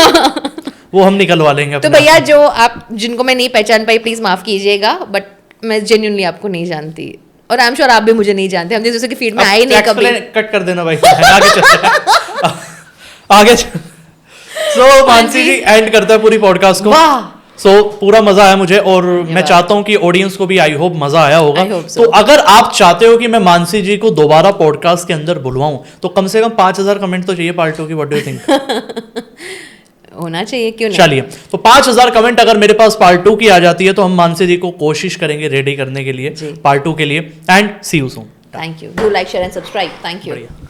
वो हम निकलवा लेंगे तो अपने भैया आप। जो आप जिनको मैं नहीं पहचान पाई प्लीज माफ कीजिएगा, बट मैं जेन्युइनली आपको नहीं जानती और आई एम श्योर आप भी मुझे नहीं जानते, हम जैसे कि फीड में अब आए ही नहीं कभी। कट कर देना भाई आगे चलते हैं। आगे सो मानसी जी एंड करता है पूरी पॉडकास्ट को। वाह सो पूरा मजा आया मुझे और मैं चाहता हूं कि ऑडियंस को भी आई होप मजा आया होगा। I hope so. तो अगर आप चाहते हो कि मैं मानसी जी को दोबारा पॉडकास्ट के अंदर बुलवाऊं तो कम से कम 5000 कमेंट तो चाहिए पार्ट 2 की। What do you think? होना चाहिए, क्यों नहीं। चलिए तो 5000 कमेंट अगर मेरे पास पार्ट 2 की आ जाती है तो हम मानसी जी को कोशिश करेंगे रेडी करने के लिए जी। पार्ट 2 के लिए। And see you soon. Thank you, do like share and subscribe, thank you. बढ़िया।